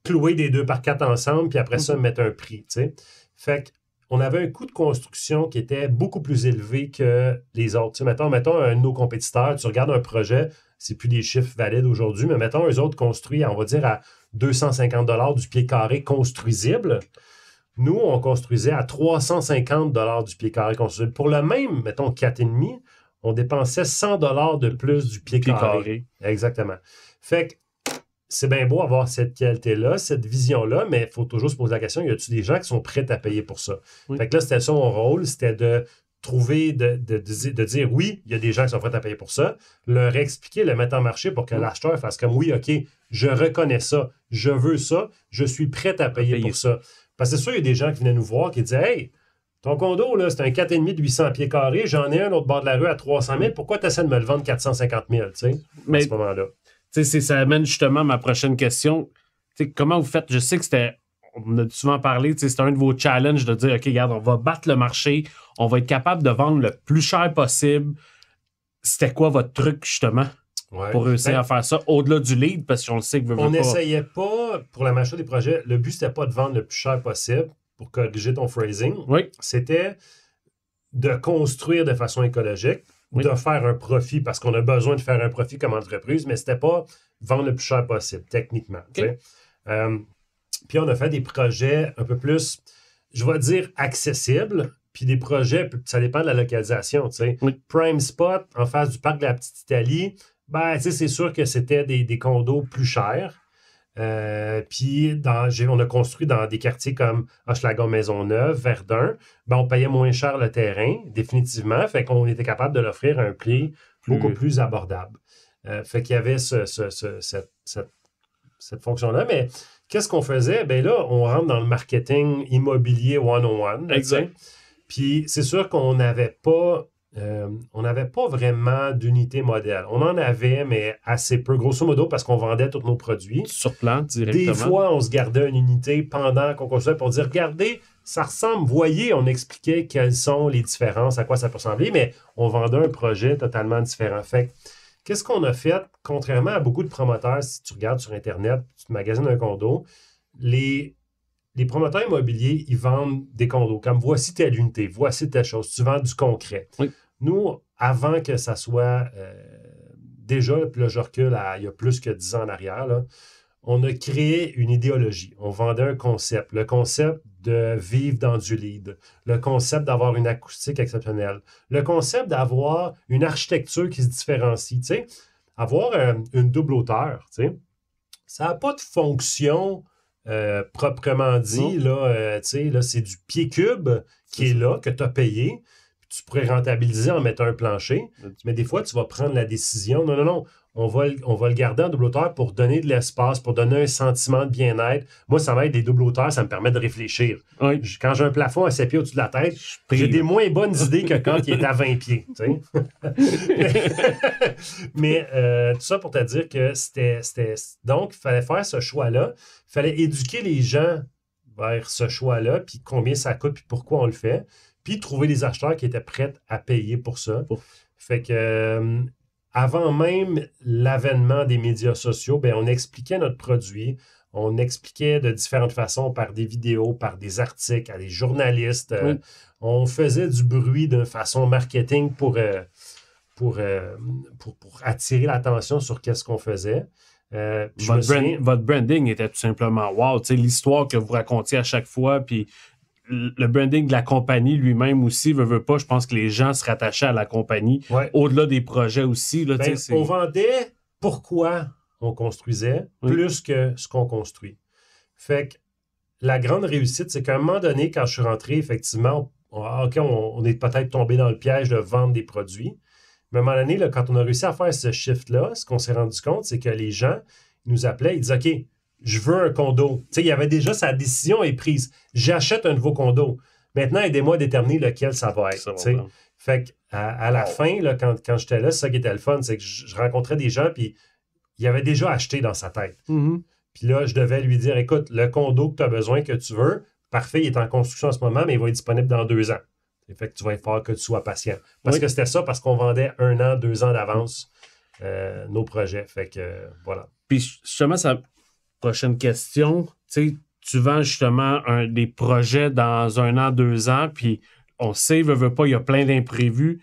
clouer des 2x4 ensemble, puis après ça, mettre un prix, tu sais. Fait qu'on avait un coût de construction qui était beaucoup plus élevé que les autres. Tu sais, mettons un de nos compétiteurs, tu regardes un projet, c'est plus des chiffres valides aujourd'hui, mais mettons, eux autres construits, on va dire, à 250 $ du pied carré construisible. Nous, on construisait à 350 $ du pied carré construisible. Pour le même, mettons, 4,5, on dépensait 100 $ de plus du pied carré. Exactement. Fait que c'est bien beau avoir cette qualité-là, cette vision-là, mais il faut toujours se poser la question, y a-t-il des gens qui sont prêts à payer pour ça? Oui. Fait que là, c'était ça mon rôle, c'était de trouver, de dire oui, il y a des gens qui sont prêts à payer pour ça, leur expliquer, le mettre en marché pour que l'acheteur fasse comme oui, OK, je reconnais ça, je veux ça, je suis prêt à payer pour ça. Parce que c'est sûr, il y a des gens qui venaient nous voir qui disaient hey, ton condo, là, c'est un 4,5 de 800 pieds carrés, j'en ai un autre bord de la rue à 300 000, pourquoi tu essaies de me le vendre 450 000, tu sais, à ce moment-là? Ça amène justement ma prochaine question. T'sais, comment vous faites? Je sais que on a souvent parlé, c'était un de vos challenges de dire, OK, regarde, on va battre le marché, on va être capable de vendre le plus cher possible. C'était quoi votre truc, justement, pour réussir à faire ça au-delà du lead? Parce qu'on le sait que on n'essayait pas, pour la majorité des projets, le but, c'était pas de vendre le plus cher possible, pour corriger ton phrasing. Oui. C'était de construire de façon écologique, de faire un profit, parce qu'on a besoin de faire un profit comme entreprise, mais c'était pas vendre le plus cher possible, techniquement. Okay. Puis on a fait des projets un peu plus, je vais dire, accessibles, puis des projets, ça dépend de la localisation, tu sais. Oui. Prime Spot, en face du parc de la Petite-Italie, ben, tu sais, c'est sûr que c'était des condos plus chers. Puis on a construit dans des quartiers comme Hochelaga-Maisonneuve, Verdun, ben on payait moins cher le terrain, définitivement, fait qu'on était capable de l'offrir à un prix beaucoup plus abordable. Fait qu'il y avait cette fonction-là, mais qu'est-ce qu'on faisait? Ben là, on rentre dans le marketing immobilier 101. Exact. Puis c'est sûr qu'on n'avait pas vraiment d'unité modèle. On en avait, mais assez peu, grosso modo, parce qu'on vendait tous nos produits. Sur plan, directement. Des fois, on se gardait une unité pendant qu'on construisait pour dire, regardez, ça ressemble, voyez, on expliquait quelles sont les différences, à quoi ça peut ressembler, mais on vendait un projet totalement différent. Fait que, qu'est-ce qu'on a fait? Contrairement à beaucoup de promoteurs, si tu regardes sur Internet, tu te magasines un condo, les promoteurs immobiliers, ils vendent des condos comme voici telle unité, voici telle chose. Tu vends du concret. Oui. Nous, avant que ça soit déjà, puis là, je recule il y a plus que 10 ans en arrière, là, on a créé une idéologie. On vendait un concept. Le concept de vivre dans du lead. Le concept d'avoir une acoustique exceptionnelle. Le concept d'avoir une architecture qui se différencie. Tu sais, avoir une double hauteur, tu sais, ça n'a pas de fonction proprement dit. Là, tu sais, là, c'est du pied cube qui est là, que tu as payé. tu pourrais rentabiliser en mettant un plancher, mais des fois, tu vas prendre la décision, non, on va le garder en double hauteur pour donner de l'espace, pour donner un sentiment de bien-être. Moi, ça va être des doubles hauteurs, ça me permet de réfléchir. Oui. Quand j'ai un plafond à 7 pieds au-dessus de la tête, j'ai des moins bonnes idées que quand il est à 20 pieds. Mais tout ça pour te dire que c'était... Donc, il fallait faire ce choix-là. Il fallait éduquer les gens vers ce choix-là, puis combien ça coûte, puis pourquoi on le fait. Puis trouver des acheteurs qui étaient prêts à payer pour ça. Fait que... avant même l'avènement des médias sociaux, ben, on expliquait notre produit, on expliquait de différentes façons par des vidéos, par des articles, à des journalistes. Oui. On faisait du bruit d'une façon marketing pour attirer l'attention sur qu'est-ce qu'on faisait. Votre branding était tout simplement wow. Tu sais, l'histoire que vous racontiez à chaque fois, puis le branding de la compagnie lui-même aussi, veut pas, je pense que les gens se rattachaient à la compagnie, au-delà des projets aussi. Là, ben, on vendait pourquoi on construisait plus que ce qu'on construit. Fait que la grande réussite, c'est qu'à un moment donné, quand je suis rentré, effectivement, on est peut-être tombé dans le piège de vendre des produits. Mais à un moment donné, là, quand on a réussi à faire ce shift-là, ce qu'on s'est rendu compte, c'est que les gens nous appelaient, ils disaient « OK, je veux un condo. » Tu sais, il y avait déjà sa décision est prise. J'achète un nouveau condo. Maintenant, aidez-moi à déterminer lequel ça va être. Fait qu'à la fin, là, quand j'étais là, c'est ça qui était le fun, c'est que je rencontrais des gens, puis il avait déjà acheté dans sa tête. Mm-hmm. Puis là, je devais lui dire, écoute, le condo que tu as besoin, que tu veux, parfait, il est en construction en ce moment, mais il va être disponible dans 2 ans. Fait que tu vas falloir que tu sois patient. Parce que c'était ça, parce qu'on vendait 1 an, 2 ans d'avance nos projets. Fait que voilà. Puis justement, prochaine question, tu vends justement des projets dans 1 an, 2 ans, puis on sait, veut pas, il y a plein d'imprévus.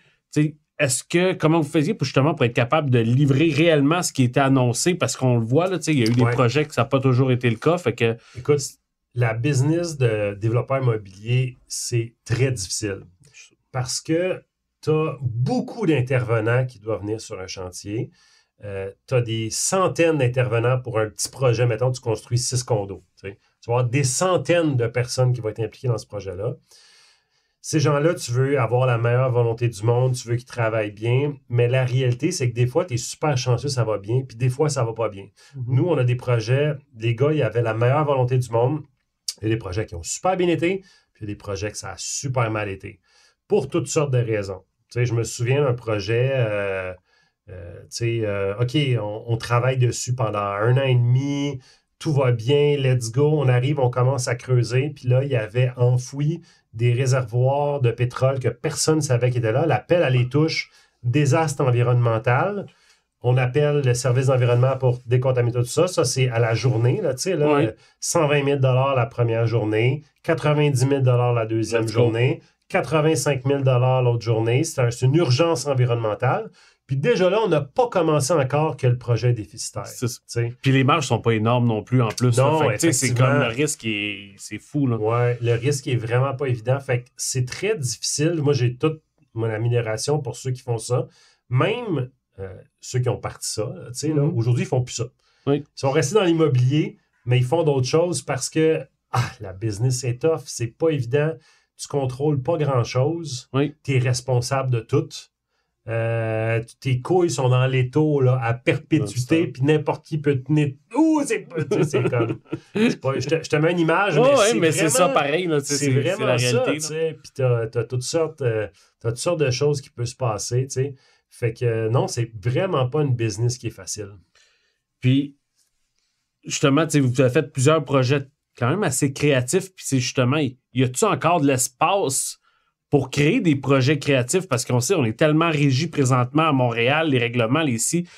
Comment vous faisiez pour être capable de livrer réellement ce qui était annoncé? Parce qu'on le voit, là, il y a eu des projets que ça n'a pas toujours été le cas. Fait que... Écoute, la business de développeur immobilier, c'est très difficile. Parce que tu as beaucoup d'intervenants qui doivent venir sur un chantier. Tu as des centaines d'intervenants pour un petit projet. Mettons, tu construis 6 condos. Tu vas avoir des centaines de personnes qui vont être impliquées dans ce projet-là. Ces gens-là, tu veux avoir la meilleure volonté du monde, tu veux qu'ils travaillent bien, mais la réalité, c'est que des fois, tu es super chanceux, ça va bien, puis des fois, ça va pas bien. Mm-hmm. Nous, on a des projets, les gars, ils avaient la meilleure volonté du monde. Il y a des projets qui ont super bien été, puis il y a des projets que ça a super mal été. Pour toutes sortes de raisons. Tu sais, je me souviens d'un projet, OK, on travaille dessus pendant 1 an et demi, tout va bien, let's go, on arrive, on commence à creuser, puis là, il y avait enfoui des réservoirs de pétrole que personne ne savait qu'ils étaient là. L'appel à les touches, désastre environnemental. On appelle le service d'environnement pour décontaminer tout ça. Ça, c'est à la journée. Là, 120 000 la première journée, 90 000 la deuxième journée, 85 000 l'autre journée. C'est une urgence environnementale. Puis déjà là, on n'a pas commencé encore que le projet est déficitaire. Puis les marges ne sont pas énormes non plus en plus. Non, c'est comme le risque, c'est fou. Oui, le risque est vraiment pas évident. Fait que c'est très difficile. Moi, j'ai toute mon amélioration pour ceux qui font ça. Même ceux qui ont parti ça, là, aujourd'hui, ils ne font plus ça. Oui. Ils sont restés dans l'immobilier, mais ils font d'autres choses parce que la business est tough, c'est pas évident. Tu ne contrôles pas grand-chose. Oui. Tu es responsable de tout. Tes couilles sont dans l'étau là, à perpétuité, puis n'importe qui peut tenir. Ouh, c'est comme. Je te mets une image, mais c'est ça pareil. Là, c'est vraiment la réalité. Puis t'as toutes sortes de choses qui peuvent se passer. T'sais. Fait que non, c'est vraiment pas une business qui est facile. Puis, justement, vous avez fait plusieurs projets quand même assez créatifs, puis c'est justement, y a-tu encore de l'espace pour créer des projets créatifs, parce qu'on sait, on est tellement régi présentement à Montréal, les règlements, les ci,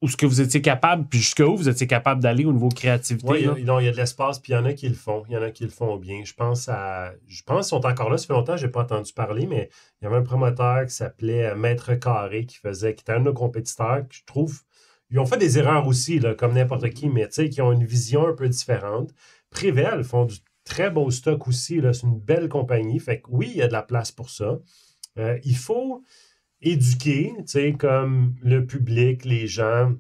où ce que vous étiez capable, puis jusqu'où vous étiez capable d'aller au niveau créativité? Oui, il y a de l'espace, puis il y en a qui le font. Il y en a qui le font bien. Je pense qu'ils sont encore là, ça fait longtemps, je n'ai pas entendu parler, mais il y avait un promoteur qui s'appelait Maître Carré, qui était un de nos compétiteurs, que je trouve, ils ont fait des erreurs aussi, là, comme n'importe qui, mais qui ont une vision un peu différente. Prével font du très beau stock aussi, là, c'est une belle compagnie. Fait que oui, il y a de la place pour ça. Il faut éduquer, comme le public, les gens,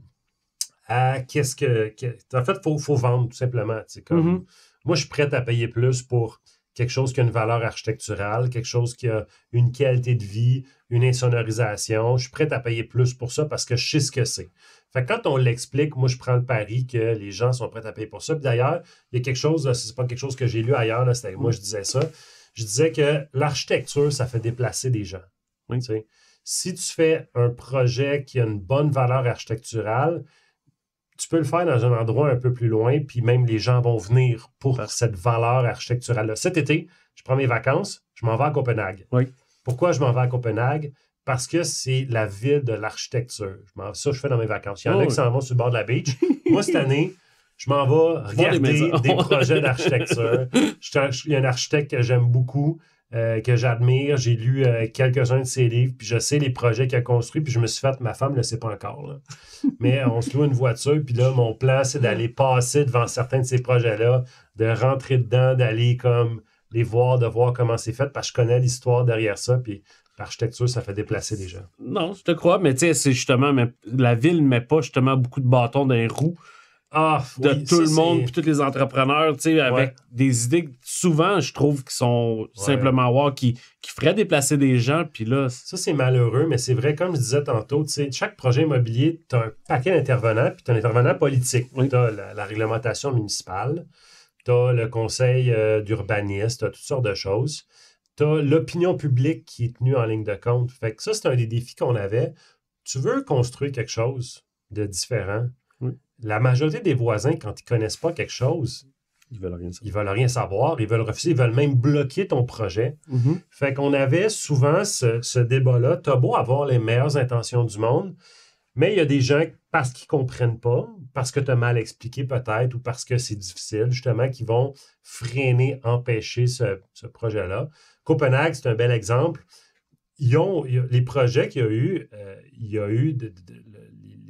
à qu'est-ce que... En fait, il faut vendre, tout simplement. Comme, moi, je suis prêt à payer plus pour quelque chose qui a une valeur architecturale, quelque chose qui a une qualité de vie, une insonorisation. Je suis prêt à payer plus pour ça parce que je sais ce que c'est. Fait que quand on l'explique, moi, je prends le pari que les gens sont prêts à payer pour ça. Puis d'ailleurs, il y a quelque chose, c'est pas quelque chose que j'ai lu ailleurs, là, moi, je disais ça. Je disais que l'architecture, ça fait déplacer des gens. Oui. Tu sais. Si tu fais un projet qui a une bonne valeur architecturale, tu peux le faire dans un endroit un peu plus loin, puis même les gens vont venir pour cette valeur architecturale-là. Cet été, je prends mes vacances, je m'en vais à Copenhague. Oui. Pourquoi je m'en vais à Copenhague? Parce que c'est la ville de l'architecture. Ça, je fais dans mes vacances. Il y en a qui s'en vont sur le bord de la beach. Moi, cette année, je m'en vais regarder des projets d'architecture. Il y a un architecte que j'aime beaucoup, que j'admire. J'ai lu quelques-uns de ses livres, puis je sais les projets qu'il a construits, puis je me suis fait, ma femme ne le sait pas encore, là. Mais on se loue une voiture, puis là, mon plan, c'est d'aller passer devant certains de ces projets-là, de rentrer dedans, d'aller comme les voir, de voir comment c'est fait, parce que je connais l'histoire derrière ça, puis l'architecture, ça fait déplacer les gens. Non, je te crois, mais tu sais, c'est justement, la ville ne met pas justement beaucoup de bâtons dans les roues de tout le monde, puis tous les entrepreneurs, tu sais, avec des idées que souvent, je trouve, qui sont simplement wow, qui feraient déplacer des gens, puis là... Ça, c'est malheureux, mais c'est vrai, comme je disais tantôt, tu sais, chaque projet immobilier, tu as un paquet d'intervenants, puis tu as un intervenant politique. Oui. Tu as la réglementation municipale, tu as le conseil d'urbanisme, tu as toutes sortes de choses. Tu as l'opinion publique qui est tenue en ligne de compte. Fait que ça, c'est un des défis qu'on avait. Tu veux construire quelque chose de différent. Oui. La majorité des voisins, quand ils ne connaissent pas quelque chose, ils veulent rien savoir. Ils veulent rien savoir, ils veulent refuser, ils veulent même bloquer ton projet. Mm-hmm. Fait qu'on avait souvent ce débat-là. Tu as beau avoir les meilleures intentions du monde, mais il y a des gens, parce qu'ils ne comprennent pas, parce que tu as mal expliqué peut-être, ou parce que c'est difficile, justement, qui vont freiner, empêcher ce projet-là. Copenhague, c'est un bel exemple. Les projets qu'il y a eu,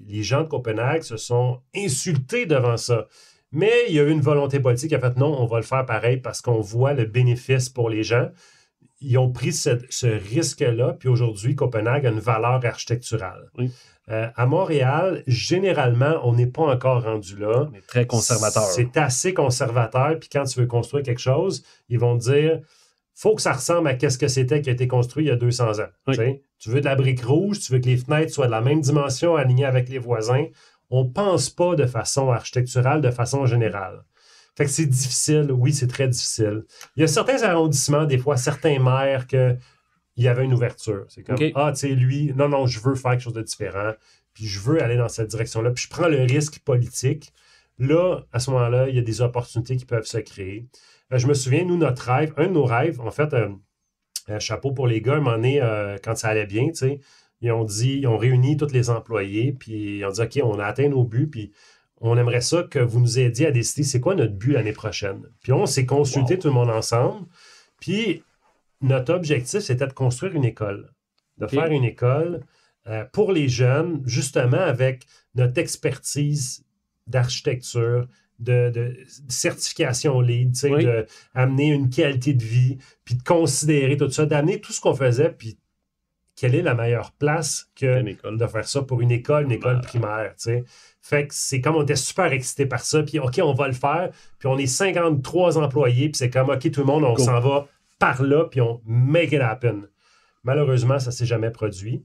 les gens de Copenhague se sont insultés devant ça. Mais il y a eu une volonté politique qui a fait non, on va le faire pareil parce qu'on voit le bénéfice pour les gens. Ils ont pris ce risque-là, puis aujourd'hui, Copenhague a une valeur architecturale. Oui. À Montréal, généralement, on n'est pas encore rendu là. On est très conservateur. C'est assez conservateur, puis quand tu veux construire quelque chose, ils vont te dire faut que ça ressemble à ce que c'était qui a été construit il y a 200 ans. Oui. Tu veux de la brique rouge, tu veux que les fenêtres soient de la même dimension, alignées avec les voisins. On ne pense pas de façon architecturale, de façon générale. Fait que c'est difficile, oui, c'est très difficile. Il y a certains arrondissements, des fois, certains maires, qu'il y avait une ouverture. C'est comme, tu sais, lui, non, je veux faire quelque chose de différent, puis je veux aller dans cette direction-là, puis je prends le risque politique. Là, à ce moment-là, il y a des opportunités qui peuvent se créer. Je me souviens, nous, notre rêve, un de nos rêves, en fait, chapeau pour les gars, un moment donné, quand ça allait bien, tu sais, ils ont réuni tous les employés, puis ils ont dit, OK, on a atteint nos buts, puis on aimerait ça que vous nous aidiez à décider c'est quoi notre but l'année prochaine. Puis on s'est consulté tout le monde ensemble, puis notre objectif, c'était de construire une école, de faire une école pour les jeunes, justement avec notre expertise d'architecture, de certification LEED, d'amener une qualité de vie, puis de considérer tout ça, d'amener tout ce qu'on faisait, puis quelle est la meilleure place que de faire ça pour une école primaire, tu sais. Fait que c'est comme on était super excités par ça, puis OK, on va le faire, puis on est 53 employés, puis c'est comme OK, tout le monde, on s'en va par là, puis on make it happen. Malheureusement, ça ne s'est jamais produit.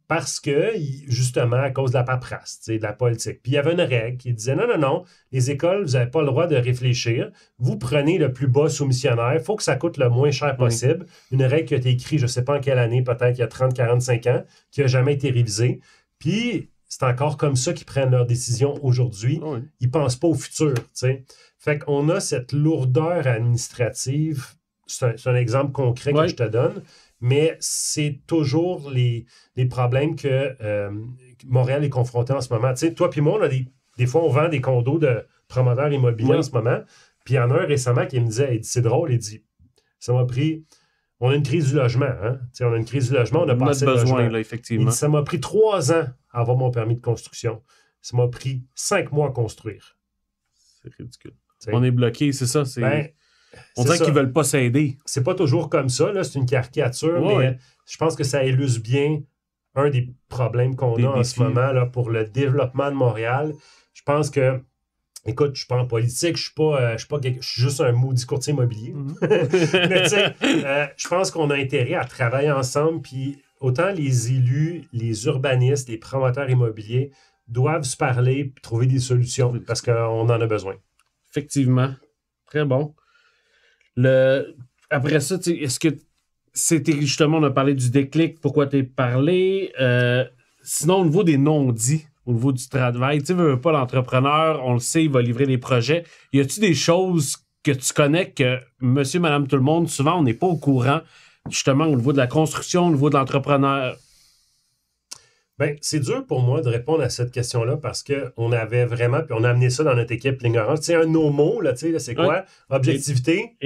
Parce que, justement, à cause de la paperasse, de la politique. Puis il y avait une règle qui disait non, les écoles, vous n'avez pas le droit de réfléchir. Vous prenez le plus bas soumissionnaire. Il faut que ça coûte le moins cher possible. Oui. Une règle qui a été écrite, je ne sais pas en quelle année, peut-être il y a 30, 45 ans, qui n'a jamais été révisée. Puis c'est encore comme ça qu'ils prennent leurs décisions aujourd'hui. Oui. Ils ne pensent pas au futur. T'sais. Fait qu'on a cette lourdeur administrative. C'est un exemple concret que je te donne. Mais c'est toujours les problèmes que Montréal est confronté en ce moment. Tu sais, toi puis moi, on a des fois, on vend des condos de promoteurs immobiliers en ce moment. Puis il y en a un récemment qui me disait, c'est drôle, il dit, ça m'a pris, on a une crise du logement. Hein? Tu sais, on a une crise du logement, on a passé le logement. Là, effectivement. Il dit, ça m'a pris 3 ans à avoir mon permis de construction. Ça m'a pris 5 mois à construire. C'est ridicule. T'sais, on est bloqué, c'est ça. On dirait qu'ils ne veulent pas s'aider. C'est pas toujours comme ça, là, c'est une caricature, mais je pense que ça illustre bien un des problèmes qu'on a en ce moment là, pour le développement de Montréal. Je pense que Écoute, je suis pas en politique, je suis juste un maudit courtier immobilier. Mm-hmm. Mais tu sais, je pense qu'on a intérêt à travailler ensemble, puis autant les élus, les urbanistes, les promoteurs immobiliers doivent se parler et trouver des solutions parce qu'on en a besoin. Effectivement. Très bon. Après ça, est-ce que c'était justement, on a parlé du déclic, pourquoi t'es parlé. Sinon, au niveau des non-dits, au niveau du travail, tu veux pas l'entrepreneur, on le sait, il va livrer des projets. Y a-tu des choses que tu connais que monsieur, madame, tout le monde, souvent, on n'est pas au courant, justement, au niveau de la construction, au niveau de l'entrepreneur? Bien, c'est dur pour moi de répondre à cette question-là parce qu'on avait vraiment, puis on a amené ça dans notre équipe L'Ignorance. Tu sais, un de nos mots, là, tu sais, c'est quoi? Ouais. Objectivité,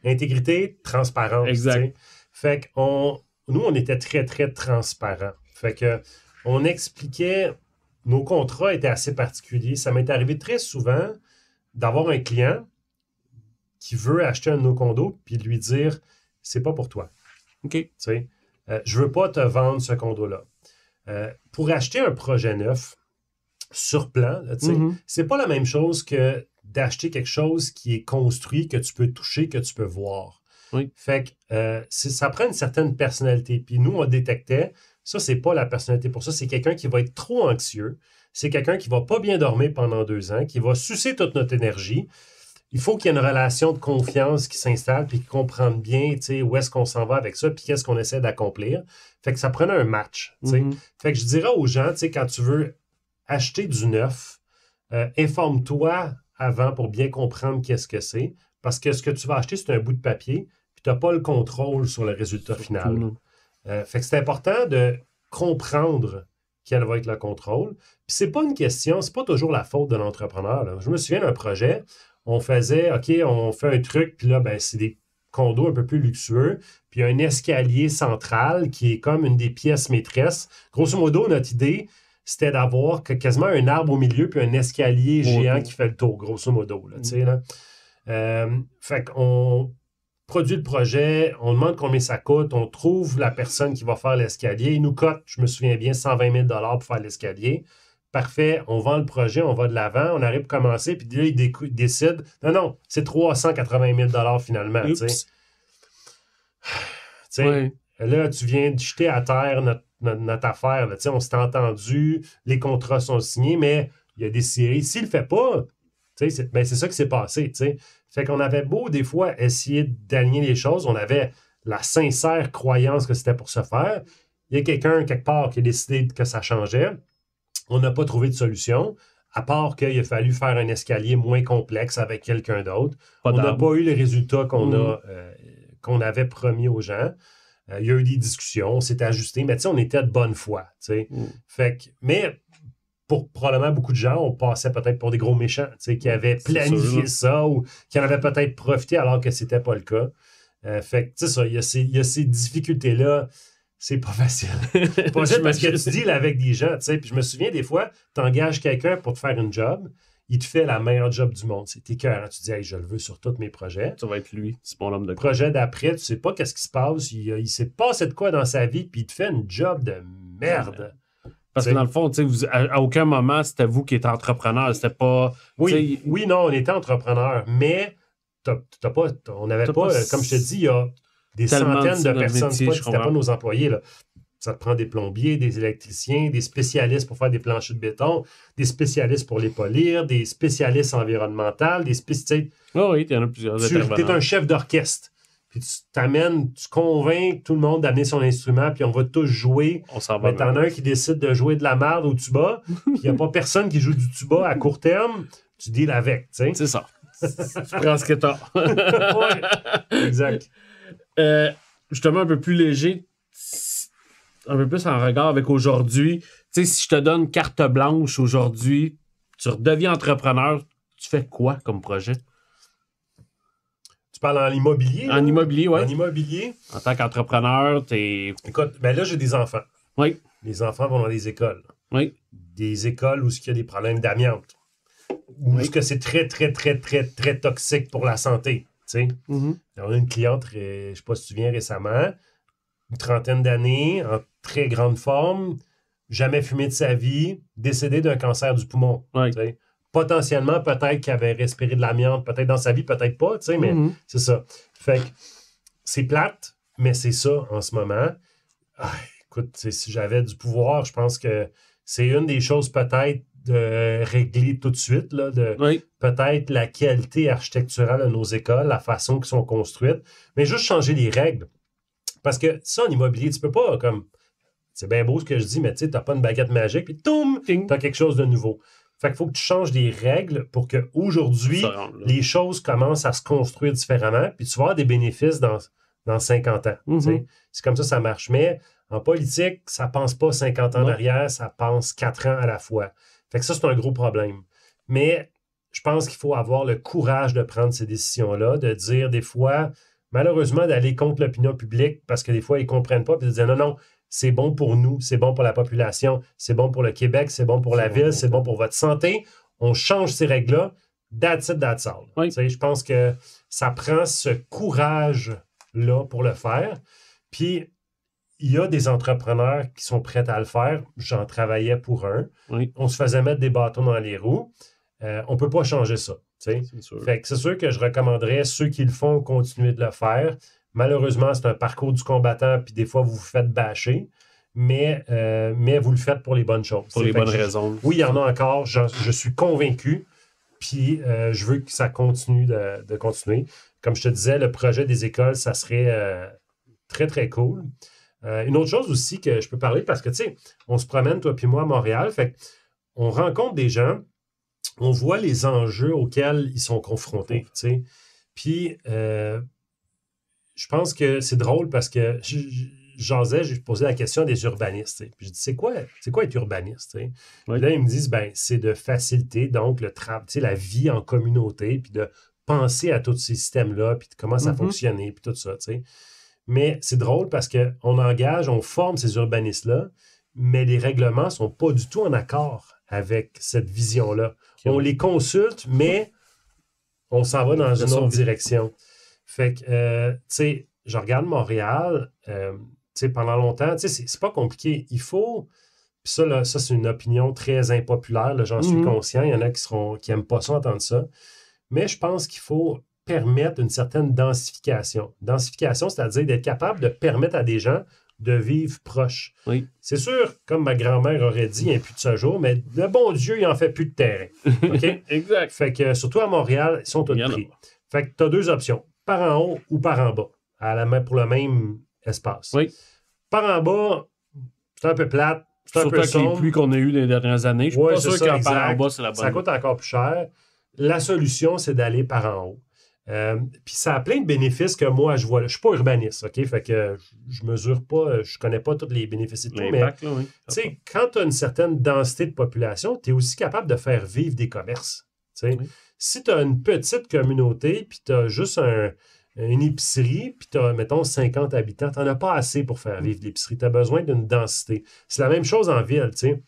intégrité, transparence. Exact. Tu sais. Fait nous, on était très, très transparents. Fait que on expliquait, nos contrats étaient assez particuliers. Ça m'est arrivé très souvent d'avoir un client qui veut acheter un de nos condos puis de lui dire, c'est pas pour toi. OK. Tu sais, je veux pas te vendre ce condo-là. Pour acheter un projet neuf sur plan, là, c'est pas la même chose que d'acheter quelque chose qui est construit, que tu peux toucher, que tu peux voir. Oui. Fait que ça prend une certaine personnalité. Puis nous, on détectait, ça, c'est pas la personnalité pour ça, c'est quelqu'un qui va être trop anxieux, c'est quelqu'un qui va pas bien dormir pendant 2 ans, qui va sucer toute notre énergie. Il faut qu'il y ait une relation de confiance qui s'installe puis qui comprenne bien où est-ce qu'on s'en va avec ça puis qu'est-ce qu'on essaie d'accomplir. Fait que ça prenait un match. Fait que je dirais aux gens, quand tu veux acheter du neuf, informe-toi avant pour bien comprendre qu'est-ce que c'est. Parce que ce que tu vas acheter, c'est un bout de papier puis tu n'as pas le contrôle sur le résultat final. Fait que c'est important de comprendre quel va être le contrôle. Puis c'est pas une question, c'est pas toujours la faute de l'entrepreneur. Là. Je me souviens d'un projet, on faisait, OK, on fait un truc, puis là, ben, c'est des condos un peu plus luxueux, puis il y a un escalier central qui est comme une des pièces maîtresses. Grosso modo, notre idée, c'était d'avoir quasiment un arbre au milieu, puis un escalier géant qui fait le tour, grosso modo. Là, là. Fait qu'on produit le projet, on demande combien ça coûte, on trouve la personne qui va faire l'escalier, il nous cote, je me souviens bien, 120 000 pour faire l'escalier. Parfait, on vend le projet, on va de l'avant, on arrive à commencer, puis là, il décide, non, c'est 380 000 finalement. Ouais. Là, tu viens de jeter à terre notre affaire. Là, on s'est entendu, les contrats sont signés, mais il y a des séries. S'il ne le fait pas, c'est ça qui s'est passé. T'sais. Fait qu'on avait beau, des fois, essayer d'aligner les choses. On avait la sincère croyance que c'était pour se faire. Il y a quelqu'un, quelque part, qui a décidé que ça changeait. On n'a pas trouvé de solution, à part qu'il a fallu faire un escalier moins complexe avec quelqu'un d'autre. On n'a pas eu les résultats qu'on avait promis aux gens. Il y a eu des discussions, on s'est ajusté, mais on était de bonne foi. Fait que, mais pour probablement beaucoup de gens, on passait peut-être pour des gros méchants qui avaient planifié ça ou qui en avaient peut-être profité alors que c'était pas le cas. Fait que, il y a ces difficultés-là. C'est pas facile. Pas facile parce que tu deals avec des gens, puis je me souviens des fois, tu engages quelqu'un pour te faire une job, il te fait la meilleure job du monde. C'est écœurant. Tu dis, hey, je le veux sur tous mes projets. Ça va être lui, c'est mon homme de projet d'après, tu sais pas qu'est-ce qui se passe, il s'est passé de quoi dans sa vie, puis il te fait une job de merde. Parce que dans le fond, à aucun moment, c'était vous qui êtes entrepreneur. C'était pas. Oui, non, on était entrepreneur, mais on n'avait pas, comme je te dis, il y a des centaines de personnes. C'était pas nos employés. Là. Ça te prend des plombiers, des électriciens, des spécialistes pour faire des planchers de béton, des spécialistes pour les polir, des spécialistes environnementaux, des spécialistes. Oui, il y en a plusieurs. Tu es un chef d'orchestre. Puis tu t'amènes, tu convaincs tout le monde d'amener son instrument, puis on va tous jouer. On s'en va. Mais t'en as un qui décide de jouer de la merde au tuba, puis il n'y a pas personne qui joue du tuba à court terme. Tu deals avec, tu sais. C'est ça. Tu prends ce que t'as. Oui, exact. Justement, un peu plus léger, un peu plus en regard avec aujourd'hui. Tu sais, si je te donne carte blanche aujourd'hui, tu redeviens entrepreneur, tu fais quoi comme projet? Tu parles en immobilier? En immobilier, oui. En immobilier. En tant qu'entrepreneur, t'es... Écoute, là, j'ai des enfants. Oui. Les enfants vont dans des écoles. Oui. Des écoles où il y a des problèmes d'amiante. Où que c'est très, très, très, très, très toxique pour la santé. Tu sais? On a une cliente, je ne sais pas si tu viens récemment, une trentaine d'années, en très grande forme, jamais fumé de sa vie, décédée d'un cancer du poumon. Oui. Tu sais? potentiellement, peut-être qu'il avait respiré de l'amiante, peut-être dans sa vie, peut-être pas, tu sais, mais c'est ça. Fait que c'est plate, mais c'est ça en ce moment. Ah, écoute, si j'avais du pouvoir, je pense que c'est une des choses peut-être de régler tout de suite, là, peut-être la qualité architecturale de nos écoles, la façon qu'elles sont construites, mais juste changer les règles. Parce que ça, en immobilier, tu peux pas comme... C'est bien beau ce que je dis, mais tu sais, t'as pas une baguette magique, puis toum, t'as quelque chose de nouveau. Fait qu'il faut que tu changes des règles pour qu'aujourd'hui, les choses commencent à se construire différemment, puis tu vas avoir des bénéfices dans 50 ans. C'est comme ça marche. Mais en politique, ça pense pas 50 ans derrière, ça pense 4 ans à la fois. Fait que ça, c'est un gros problème. Mais je pense qu'il faut avoir le courage de prendre ces décisions-là, de dire des fois, malheureusement, d'aller contre l'opinion publique, parce que des fois, ils ne comprennent pas, puis de dire non, c'est bon pour nous, c'est bon pour la population, c'est bon pour le Québec, c'est bon pour la ville, c'est bon pour votre santé. On change ces règles-là. That's it, that's all. Oui. Je pense que ça prend ce courage-là pour le faire. Puis, il y a des entrepreneurs qui sont prêts à le faire. J'en travaillais pour un. Oui. On se faisait mettre des bâtons dans les roues. On ne peut pas changer ça. C'est sûr. Fait que c'est sûr que je recommanderais ceux qui le font continuer de le faire. Malheureusement, c'est un parcours du combattant, puis des fois, vous vous faites bâcher, mais vous le faites pour les bonnes choses. Pour les bonnes raisons. Oui, il y en a encore, je suis convaincu, puis je veux que ça continue de continuer. Comme je te disais, le projet des écoles, ça serait très, très cool. Une autre chose aussi que je peux parler, parce que, tu sais, on se promène, toi puis moi, à Montréal, fait on rencontre des gens, on voit les enjeux auxquels ils sont confrontés, tu sais. Puis, je pense que c'est drôle parce que j'ai posé la question à des urbanistes. T'sais. Puis je dis, c'est quoi être urbaniste? Oui. Puis là, ils me disent, c'est de faciliter donc la vie en communauté, puis de penser à tous ces systèmes-là, puis de comment ça fonctionne, puis tout ça. T'sais. Mais c'est drôle parce on forme ces urbanistes-là, mais les règlements ne sont pas du tout en accord avec cette vision-là. Okay. On les consulte, mais on s'en va dans une autre direction. Fait que, tu sais, je regarde Montréal, tu sais, pendant longtemps, tu sais, c'est pas compliqué. Il faut, puis ça, là, c'est une opinion très impopulaire, là, j'en suis conscient. Il y en a qui n'aiment pas ça, entendre ça. Mais je pense qu'il faut permettre une certaine densification. Densification, c'est-à-dire d'être capable de permettre à des gens de vivre proches. Oui. C'est sûr, comme ma grand-mère aurait dit, il n'y a plus de ce jour, mais le bon Dieu, il n'en fait plus de terrain. OK? Exact. Fait que, surtout à Montréal, ils sont tous pris. Fait que tu as deux options. Par en haut ou par en bas, pour le même espace. Oui. Par en bas, c'est un peu plate, c'est un peu sombre. Surtout avec les pluies qu'on a eues les dernières années, je suis pas sûr qu'en par en bas, c'est la bonne. Ça coûte encore plus cher. La solution, c'est d'aller par en haut. Puis ça a plein de bénéfices que moi, je vois. Je ne suis pas urbaniste, OK? Fait que je mesure pas, je connais pas tous les bénéfices et tout, mais tu sais, quand tu as une certaine densité de population, tu es aussi capable de faire vivre des commerces. Oui. Si tu as une petite communauté, puis tu as juste une épicerie, puis tu as, mettons, 50 habitants, tu n'en as pas assez pour faire vivre l'épicerie. Tu as besoin d'une densité. C'est la même chose en ville, tu sais.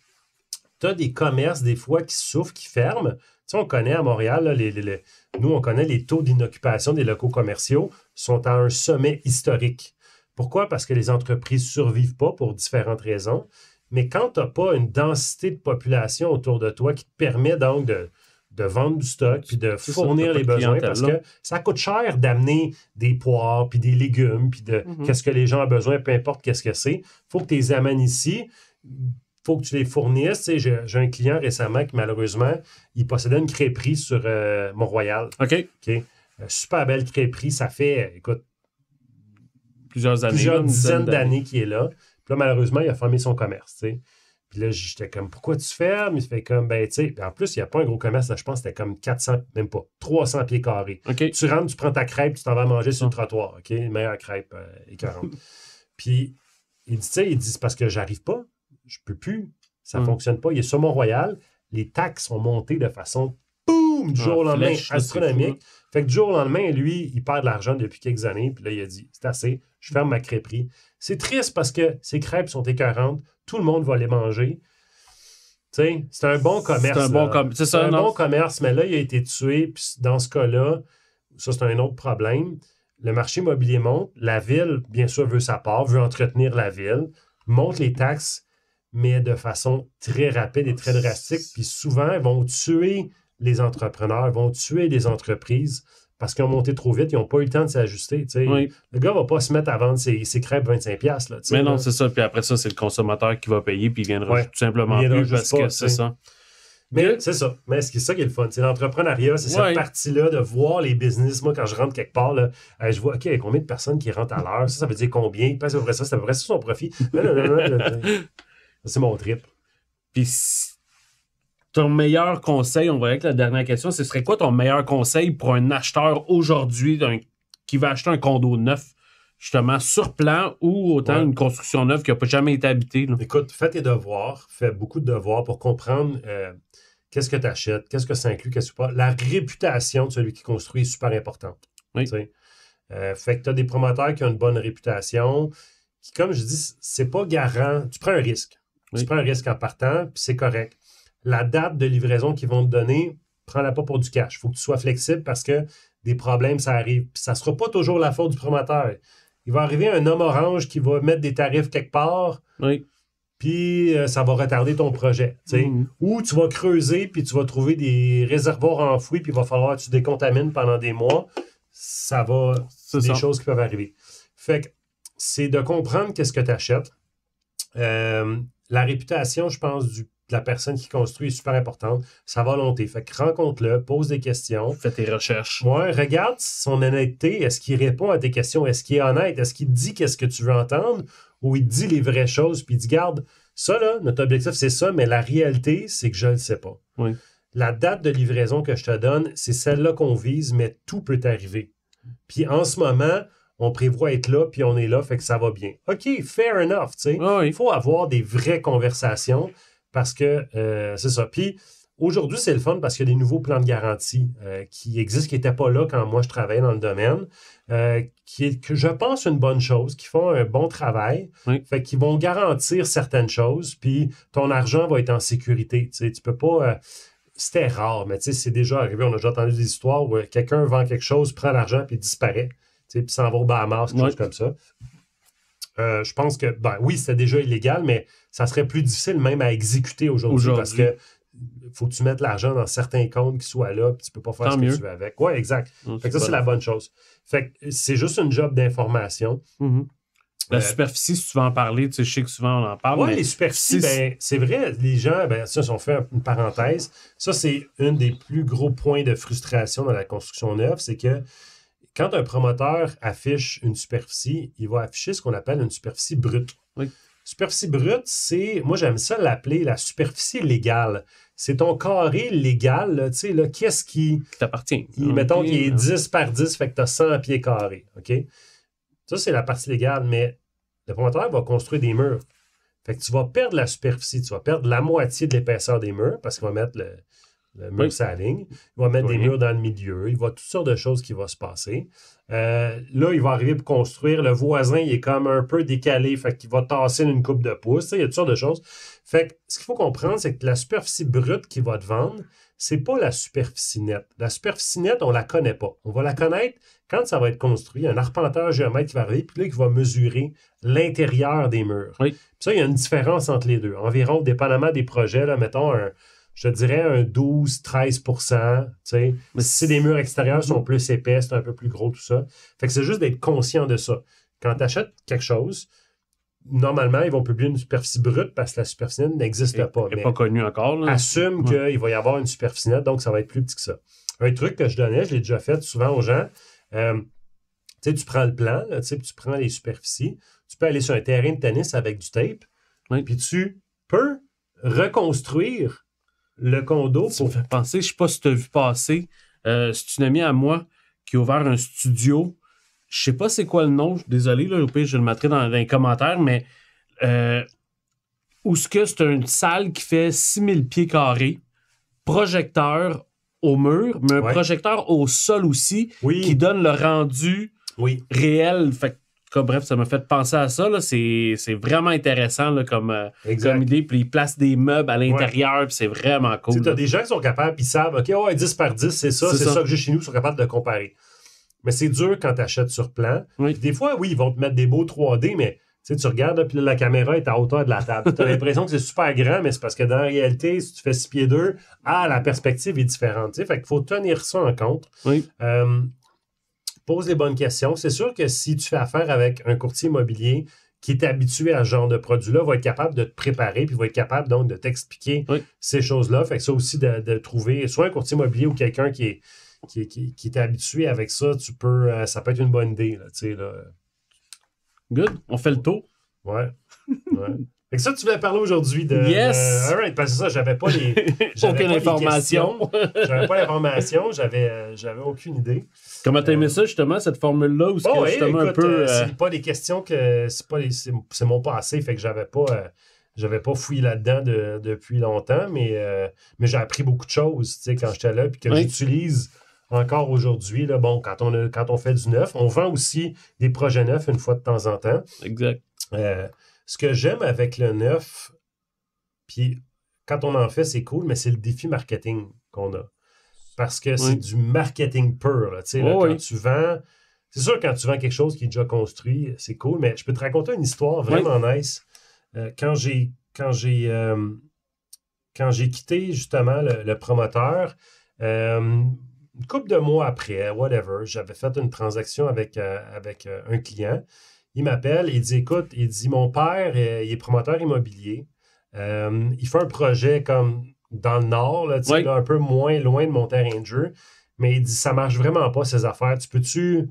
Tu as des commerces, des fois, qui souffrent, qui ferment. Tu sais, on connaît à Montréal, là, nous, on connaît les taux d'inoccupation des locaux commerciaux sont à un sommet historique. Pourquoi? Parce que les entreprises ne survivent pas pour différentes raisons. Mais quand tu n'as pas une densité de population autour de toi qui te permet donc de vendre du stock puis de fournir les besoins, parce que ça coûte cher d'amener des poires puis des légumes puis de qu'est-ce que les gens ont besoin, peu importe qu'est-ce que c'est. Il faut que tu les amènes ici. Faut que tu les fournisses. Tu sais, j'ai un client récemment qui, malheureusement, il possédait une crêperie sur Mont-Royal. OK. Super belle crêperie. Ça fait, écoute, plusieurs dizaines d'années qu'il est là. Puis là, malheureusement, il a fermé son commerce. Tu sais. Puis là, j'étais comme, pourquoi tu fermes? Il fait comme, tu sais. En plus, il n'y a pas un gros commerce. Là, je pense que c'était comme 400, même pas, 300 pieds carrés. Okay. Tu rentres, tu prends ta crêpe, tu t'en vas manger sur le trottoir. OK? Une meilleure crêpe écœurante. Puis, il dit, tu sais, c'est parce que j'arrive pas. Je peux plus. Ça ne fonctionne pas. Il est sur Mont-Royal. Les taxes sont montées de façon, boum, du jour au lendemain, astronomique. Fait que du jour au lendemain, lui, il perd de l'argent depuis quelques années. Puis là, il a dit, c'est assez, je ferme ma crêperie. C'est triste parce que ces crêpes sont écœurantes. Tout le monde va les manger. Tu sais, c'est un bon commerce. C'est un bon commerce, mais là, il a été tué. Puis dans ce cas-là, ça, c'est un autre problème. Le marché immobilier monte. La ville, bien sûr, veut sa part, veut entretenir la ville, monte les taxes, mais de façon très rapide et très drastique. Puis souvent, ils vont tuer les entrepreneurs, vont tuer les entreprises parce qu'ils ont monté trop vite, ils n'ont pas eu le temps de s'ajuster. Oui. Le gars ne va pas se mettre à vendre ses crêpes 25$. Là, mais non, c'est ça. Puis après ça, c'est le consommateur qui va payer, puis il viendra tout simplement plus parce que c'est ça. Mais c'est ça. Mais c'est ça qui est le fun. C'est l'entrepreneuriat, c'est cette partie-là de voir les business. Moi, quand je rentre quelque part, là, je vois, OK, il y a combien de personnes qui rentrent à l'heure? Ça veut dire combien? Puis c'est à peu près ça, son profit. C'est mon trip. Puis ton meilleur conseil, on va avec la dernière question, ce serait quoi ton meilleur conseil pour un acheteur aujourd'hui qui va acheter un condo neuf, justement, sur plan ou autant une construction neuve qui n'a jamais été habitée? Là? Écoute, fais tes devoirs, fais beaucoup de devoirs pour comprendre qu'est-ce que tu achètes, qu'est-ce que ça inclut, qu'est-ce que pas. La réputation de celui qui construit est super importante. Oui. Fait que tu as des promoteurs qui ont une bonne réputation, qui, comme je dis, c'est pas garant. Tu prends un risque. Tu prends un risque en partant, puis c'est correct. La date de livraison qu'ils vont te donner, prends-la pas pour du cash. Il faut que tu sois flexible parce que des problèmes, ça arrive. Puis ça ne sera pas toujours la faute du promoteur. Il va arriver un homme orange qui va mettre des tarifs quelque part, puis ça va retarder ton projet. Ou tu vas creuser, puis tu vas trouver des réservoirs enfouis, puis il va falloir que tu décontamines pendant des mois. C'est des choses qui peuvent arriver. Fait que c'est de comprendre qu'est-ce que tu achètes. La réputation, je pense, de la personne qui construit est super importante. Sa volonté. Fait que rencontre-le, pose des questions. Fais tes recherches. Ouais, regarde son honnêteté. Est-ce qu'il répond à tes questions? Est-ce qu'il est honnête? Est-ce qu'il te dit qu'est-ce que tu veux entendre? Ou il te dit les vraies choses, puis il dit, garde, ça là, notre objectif, c'est ça, mais la réalité, c'est que je ne le sais pas. Oui. La date de livraison que je te donne, c'est celle-là qu'on vise, mais tout peut arriver. Puis en ce moment, on prévoit être là, puis on est là, fait que ça va bien. OK, fair enough, tu sais. Il faut avoir des vraies conversations parce que c'est ça. Puis aujourd'hui, c'est le fun parce qu'il y a des nouveaux plans de garantie qui existent, qui n'étaient pas là quand moi je travaillais dans le domaine, qui est, que je pense, une bonne chose, qui font un bon travail, fait qu'ils vont garantir certaines choses, puis ton argent va être en sécurité. Tu sais, tu peux pas... c'était rare, mais tu sais, c'est déjà arrivé. On a déjà entendu des histoires où quelqu'un vend quelque chose, prend l'argent, puis disparaît. Puis s'en va au Bahamas, quelque chose comme ça. Je pense que, oui, c'était déjà illégal, mais ça serait plus difficile même à exécuter aujourd'hui parce que faut que tu mettes l'argent dans certains comptes qui soient là, puis tu peux pas faire ce que tu veux avec. Oui, exact. Fait que ça, c'est la bonne chose. Fait que c'est juste une job d'information. La superficie, si tu veux en parler, tu sais, je sais que souvent on en parle. Oui, les superficies, c'est vrai, les gens, ça, si on fait une parenthèse, ça, c'est un des plus gros points de frustration dans la construction neuve, c'est que quand un promoteur affiche une superficie, il va afficher ce qu'on appelle une superficie brute. Oui. Superficie brute, c'est, moi j'aime ça l'appeler la superficie légale. C'est ton carré légal, tu sais, là, qu'est-ce qui t'appartient. Mettons qu'il est 10 par 10, fait que tu as 100 pieds carrés. OK? Ça, c'est la partie légale, mais le promoteur va construire des murs. Fait que tu vas perdre la superficie, tu vas perdre la moitié de l'épaisseur des murs parce qu'il va mettre le mur sur la ligne. Il va mettre des murs dans le milieu. Il va toutes sortes de choses qui vont se passer. Là, il va arriver pour construire. Le voisin, il est comme un peu décalé. Fait qu'il va tasser une coupe de pouce. Il y a toutes sortes de choses. Fait que ce qu'il faut comprendre, c'est que la superficie brute qu'il va te vendre, c'est pas la superficie nette. La superficie nette, on la connaît pas. On va la connaître quand ça va être construit. Un arpenteur géomètre qui va arriver, puis là, qui va mesurer l'intérieur des murs. Oui. Puis ça, il y a une différence entre les deux. Environ, dépendamment des projets, là, mettons je dirais un 12-13%. Mais si les murs extérieurs sont plus épais, c'est un peu plus gros, tout ça. Fait que c'est juste d'être conscient de ça. Quand tu achètes quelque chose, normalement, ils vont publier une superficie brute parce que la superficie nette n'existe pas. Elle n'est pas connue encore. Là. Assume qu'il va y avoir une superficie nette, donc ça va être plus petit que ça. Un truc que je donnais, je l'ai déjà fait souvent aux gens, tu prends le plan, là, tu prends les superficies, tu peux aller sur un terrain de tennis avec du tape, puis tu peux reconstruire le condo. Ça me fait penser, je ne sais pas si tu as vu passer, c'est une amie à moi qui a ouvert un studio. Je ne sais pas c'est quoi le nom, désolé, là, au pire, je le mettrai dans les commentaires, mais où ce que c'est une salle qui fait 6000 pieds carrés, projecteur au mur, mais un projecteur au sol aussi, qui donne le rendu réel. Fait que, bref, ça m'a fait penser à ça. Là. C'est vraiment intéressant là, comme idée. Puis ils placent des meubles à l'intérieur, puis c'est vraiment cool. Tu as des gens qui sont capables, puis ils savent, OK, 10 par 10, c'est ça que j'ai chez nous, ils sont capables de comparer. Mais c'est dur quand tu achètes sur plan. Puis des fois, ils vont te mettre des beaux 3D, mais sais, tu regardes, là, puis là, la caméra est à hauteur de la table. Tu as l'impression que c'est super grand, mais c'est parce que dans la réalité, si tu fais 6 pieds 2, la perspective est différente. Tu sais, fait qu'il faut tenir ça en compte. Oui. Pose les bonnes questions. C'est sûr que si tu fais affaire avec un courtier immobilier qui est habitué à ce genre de produit-là, va être capable de te préparer, puis va être capable donc de t'expliquer ces choses-là. Fait que ça aussi, de trouver soit un courtier immobilier ou quelqu'un qui est habitué avec ça, ça peut être une bonne idée. Là, tu sais, là. Good. On fait le tour. Ouais. Fait que ça, tu voulais parler aujourd'hui de... Yes! All right, parce que ça, j'avais pas les... Aucune information. J'avais pas l'information, j'avais aucune idée. Comment t'as aimé ça, justement, cette formule-là? Où oui, justement écoute, un peu... c'est pas des questions que... C'est mon passé, fait que j'avais pas fouillé là-dedans depuis longtemps, mais j'ai appris beaucoup de choses, tu sais, quand j'étais là, puis que j'utilise encore aujourd'hui. Là, bon, quand on fait du neuf, on vend aussi des projets neufs une fois de temps en temps. Exact. Ce que j'aime avec le neuf, puis quand on en fait, c'est cool, mais c'est le défi marketing qu'on a. Parce que c'est du marketing pur. Là, quand tu vends... C'est sûr, quand tu vends quelque chose qui est déjà construit, c'est cool, mais je peux te raconter une histoire vraiment nice. Quand j'ai quitté justement le promoteur, une couple de mois après, whatever, j'avais fait une transaction avec un client. Il m'appelle, il dit, écoute, mon père, il est promoteur immobilier. Il fait un projet comme dans le nord, là, là, un peu moins loin de mon terrain de jeu. Mais il dit, ça marche vraiment pas, ces affaires. Tu peux-tu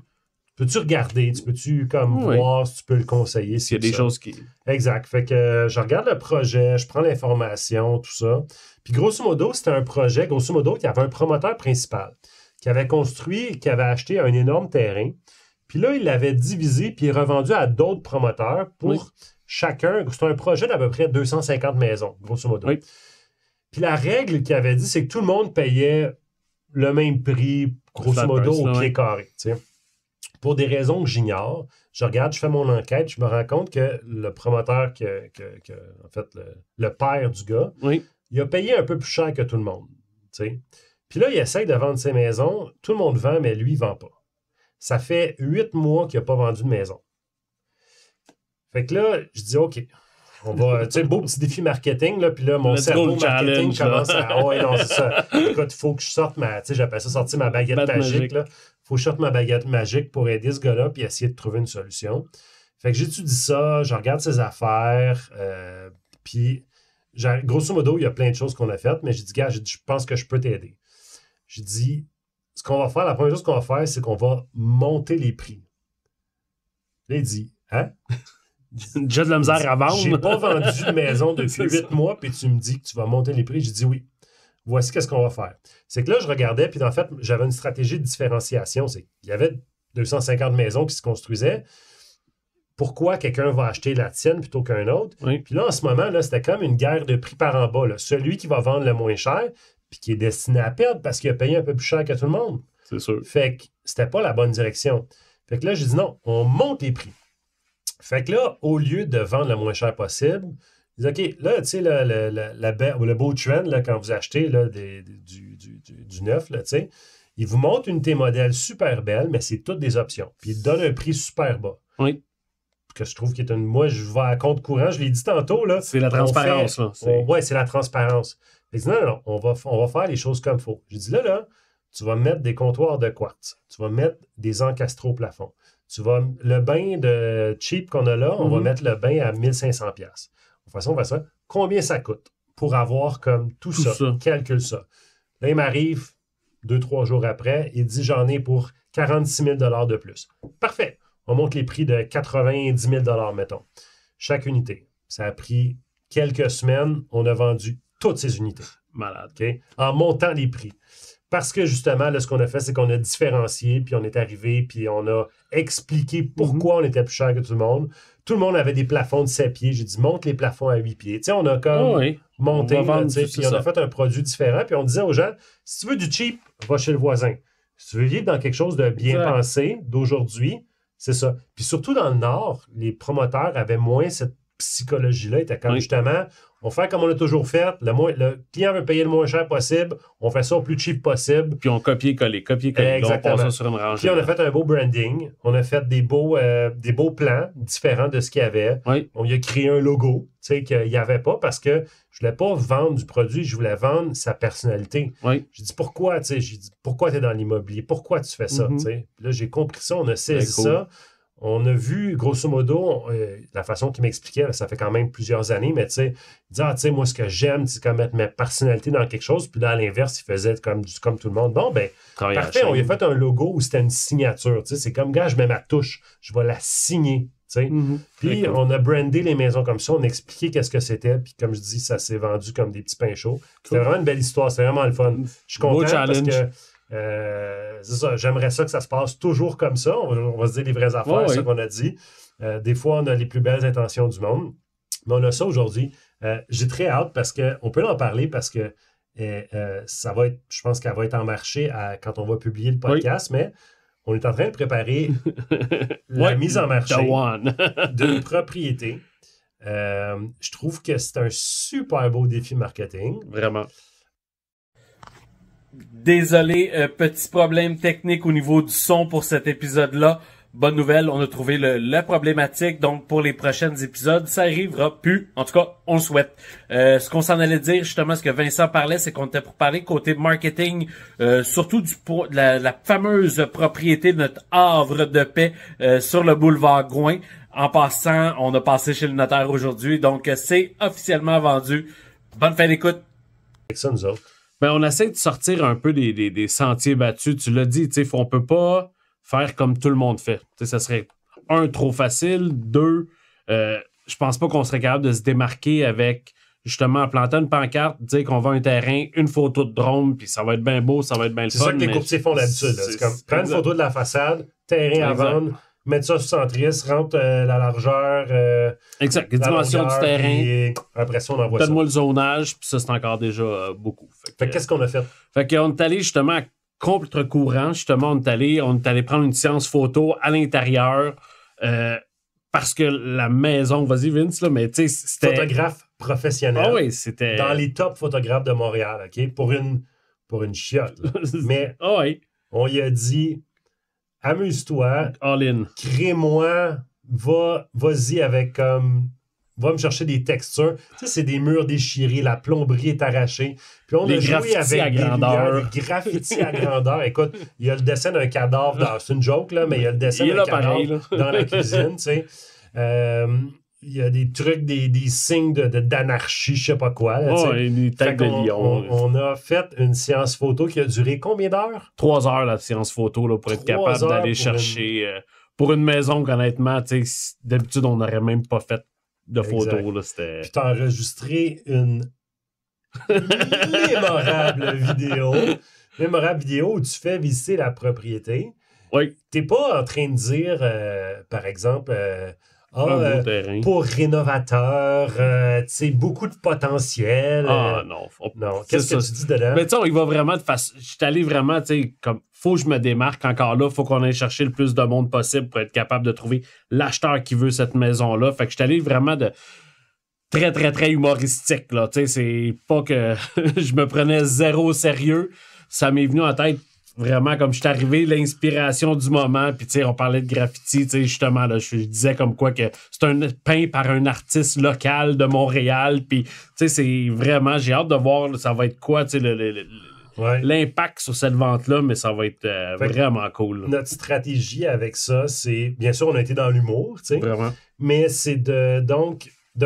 regarder? Tu peux-tu voir si tu peux le conseiller? Il y a des choses qui... Exact. Fait que je regarde le projet, je prends l'information, tout ça. Puis grosso modo, c'était un projet, grosso modo, qui avait un promoteur principal qui avait construit, qui avait acheté un énorme terrain. Puis là, il l'avait divisé puis revendu à d'autres promoteurs pour chacun. C'était un projet d'à peu près 250 maisons, grosso modo. Oui. Puis la règle qu'il avait dit, c'est que tout le monde payait le même prix, grosso modo, au pied carré. T'sais. Pour des raisons que j'ignore, je regarde, je fais mon enquête, je me rends compte que le promoteur, en fait, le père du gars, il a payé un peu plus cher que tout le monde. T'sais. Puis là, il essaie de vendre ses maisons. Tout le monde vend, mais lui, il ne vend pas. Ça fait 8 mois qu'il n'a pas vendu de maison. Fait que là, je dis, OK, on va, tu sais, beau petit défi marketing, là, puis là, mon cerveau marketing commence à... ouais, non, c'est ça. Écoute, il faut que je sorte tu sais, j'appelle ça sortir ma baguette magique, là. Il faut que je sorte ma baguette magique pour aider ce gars-là, puis essayer de trouver une solution. Fait que j'étudie ça, je regarde ses affaires, puis, grosso modo, il y a plein de choses qu'on a faites, mais j'ai dit, gars, je pense que je peux t'aider. J'ai dit, ce qu'on va faire, la première chose qu'on va faire, c'est qu'on va monter les prix. Là, il dit, hein? J'ai de la misère à vendre. J'ai pas vendu de maison depuis 8 mois, puis tu me dis que tu vas monter les prix. J'ai dit oui. Voici qu'est-ce qu'on va faire. C'est que là, je regardais, puis en fait, j'avais une stratégie de différenciation. C'est qu'il y avait 250 maisons qui se construisaient. Pourquoi quelqu'un va acheter la tienne plutôt qu'un autre? Oui. Puis là, en ce moment, là, c'était comme une guerre de prix par en bas. Là. Celui qui va vendre le moins cher, puis qui est destiné à perdre parce qu'il a payé un peu plus cher que tout le monde. C'est sûr. Fait que c'était pas la bonne direction. Fait que là, j'ai dit non, on monte les prix. Fait que là, au lieu de vendre le moins cher possible, ils disent, OK, là, tu sais, le beau trend, là, quand vous achetez là, du neuf, là, tu sais, ils vous montrent une unité modèle super belle, mais c'est toutes des options. Puis ils te donnent un prix super bas. Oui. Que je trouve qu'il est moi, je vais à compte courant, je l'ai dit tantôt, là. C'est la transparence, là. Oui, c'est la transparence. Fait que non, on va faire les choses comme il faut. J'ai dit, là, tu vas mettre des comptoirs de quartz. Tu vas mettre des encastrés au plafond. Le bain de cheap qu'on a là, on va mettre le bain à 1500$. De toute façon, on va ça. Combien ça coûte pour avoir comme tout ça? Calcule ça. Là, il m'arrive 2-3 jours après, il dit j'en ai pour 46 000$ de plus. Parfait. On monte les prix de 90 000$, mettons. Chaque unité. Ça a pris quelques semaines. On a vendu toutes ces unités. Malade. Okay? En montant les prix. Parce que justement, là, ce qu'on a fait, c'est qu'on a différencié, puis on est arrivé, puis on a expliqué pourquoi on était plus cher que tout le monde. Tout le monde avait des plafonds de 7 pieds. J'ai dit, monte les plafonds à 8 pieds. Tu sais, on a comme monté, puis on a fait un produit différent. Puis on disait aux gens, si tu veux du cheap, va chez le voisin. Si tu veux vivre dans quelque chose de bien pensé, d'aujourd'hui, c'est ça. Puis surtout dans le Nord, les promoteurs avaient moins cette psychologie-là. Il était comme Oui. justement, on fait comme on a toujours fait. Le client veut payer le moins cher possible. On fait ça au plus cheap possible. Puis on copier-coller. Là, on passe ça sur une rangée. Puis on a fait un beau branding. On a fait des beaux plans différents de ce qu'il y avait. Oui. On y a créé un logo, tu sais, qu'il n'y avait pas parce que je voulais pas vendre du produit, je voulais vendre sa personnalité. Oui. J'ai dit pourquoi, tu sais, j'ai dit pourquoi tu es dans l'immobilier, pourquoi tu fais ça, tu sais. Puis là, j'ai compris ça, on a saisi ça. On a vu, grosso modo, la façon qu'il m'expliquait, là, ça fait quand même plusieurs années, mais tu sais, il disait, tu sais, moi, ce que j'aime, c'est comme mettre ma personnalité dans quelque chose. Puis là, à l'inverse, il faisait comme tout le monde. Bon, ben, parfait, on lui a fait un logo où c'était une signature. Tu sais, c'est comme, gars, je mets ma touche, je vais la signer. Tu sais. Puis on a brandé les maisons comme ça, on a expliqué qu'est-ce que c'était, puis comme je dis, ça s'est vendu comme des petits pains chauds. C'était vraiment une belle histoire, c'était vraiment le fun. Je suis content parce que c'est ça, j'aimerais ça que ça se passe toujours comme ça. On va se dire les vraies affaires, c'est ça qu'on a dit. Des fois, on a les plus belles intentions du monde, mais on a ça aujourd'hui. J'ai très hâte parce qu'on peut en parler parce que ça va être, je pense qu'elle va être en marché quand on va publier le podcast, mais on est en train de préparer la mise en marché d'une propriété. Je trouve que c'est un super beau défi marketing. Vraiment. Désolé, petit problème technique au niveau du son pour cet épisode-là. Bonne nouvelle, on a trouvé la problématique, donc pour les prochains épisodes, ça arrivera plus. En tout cas, on le souhaite. Ce qu'on s'en allait dire, justement, ce que Vincent parlait, c'est qu'on était pour parler côté marketing, surtout de la fameuse propriété de notre havre de paix sur le boulevard Gouin. En passant, on a passé chez le notaire aujourd'hui, donc c'est officiellement vendu. Bonne fin d'écoute. Avec ça, nous autres. Ben, on essaie de sortir un peu des sentiers battus. Tu l'as dit, on peut pas faire comme tout le monde fait. Ça serait, un, trop facile. Deux, je pense pas qu'on serait capable de se démarquer avec, justement, en plantant une pancarte, dire qu'on vend un terrain, une photo de drone, puis ça va être bien beau, ça va être bien le fun. C'est ça que les courtiers font d'habitude. C'est comme, prends une photo de la façade, terrain à vendre, mettre ça sur centriste, rentre la largeur. Exact, les dimensions du terrain. Après ça, on envoie ça. Donne-moi le zonage, puis ça, c'est encore déjà beaucoup. Fait qu'est-ce qu'on a fait? Fait qu'on est allé justement à contre-courant. Justement, on est allé prendre une séance photo à l'intérieur parce que la maison, vas-y Vince, là, mais tu sais, c'était... Photographe professionnel. Ah oui, c'était... Dans les top photographes de Montréal, OK? Pour une chiotte. Mais on lui a dit... Amuse-toi. All in. Crée-moi. Vas-y avec comme. Va me chercher des textures. Tu sais, c'est des murs déchirés, la plomberie est arrachée. Puis on a joué avec des lumières, des graffitis à grandeur. Écoute, il y a le dessin d'un cadavre c'est une joke, là, mais il y a le dessin d'un cadavre dans la cuisine, tu sais. Il y a des trucs, des signes d'anarchie, je sais pas quoi. Là, des têtes de lion. On a fait une séance photo qui a duré combien d'heures? 3 heures, la séance photo, là, pour être capable d'aller chercher... pour une maison qu'honnêtement, d'habitude, on n'aurait même pas fait de photos. Là, c'était... Puis t'as enregistré une mémorable vidéo où tu fais visiter la propriété. Oui. T'es pas en train de dire, par exemple... pour rénovateur, beaucoup de potentiel. Non. Non. Qu'est-ce que tu dis dedans? Mais tu sais, il va vraiment de façon. Je suis allé vraiment, comme faut que je me démarque encore là, faut qu'on aille chercher le plus de monde possible pour être capable de trouver l'acheteur qui veut cette maison-là. Fait que je suis allé vraiment de très, très, très humoristique, là. Tu sais, c'est pas que je me prenais zéro sérieux. Ça m'est venu en tête. Vraiment, comme je suis arrivé, l'inspiration du moment, puis tu sais, on parlait de graffiti, tu sais, justement, là, je disais comme quoi que c'est un peint par un artiste local de Montréal, puis tu sais, c'est vraiment, j'ai hâte de voir, ça va être quoi, tu sais, l'impact sur cette vente-là, mais ça va être vraiment cool. Notre stratégie avec ça, c'est, bien sûr, on a été dans l'humour, tu sais, vraiment. Mais c'est de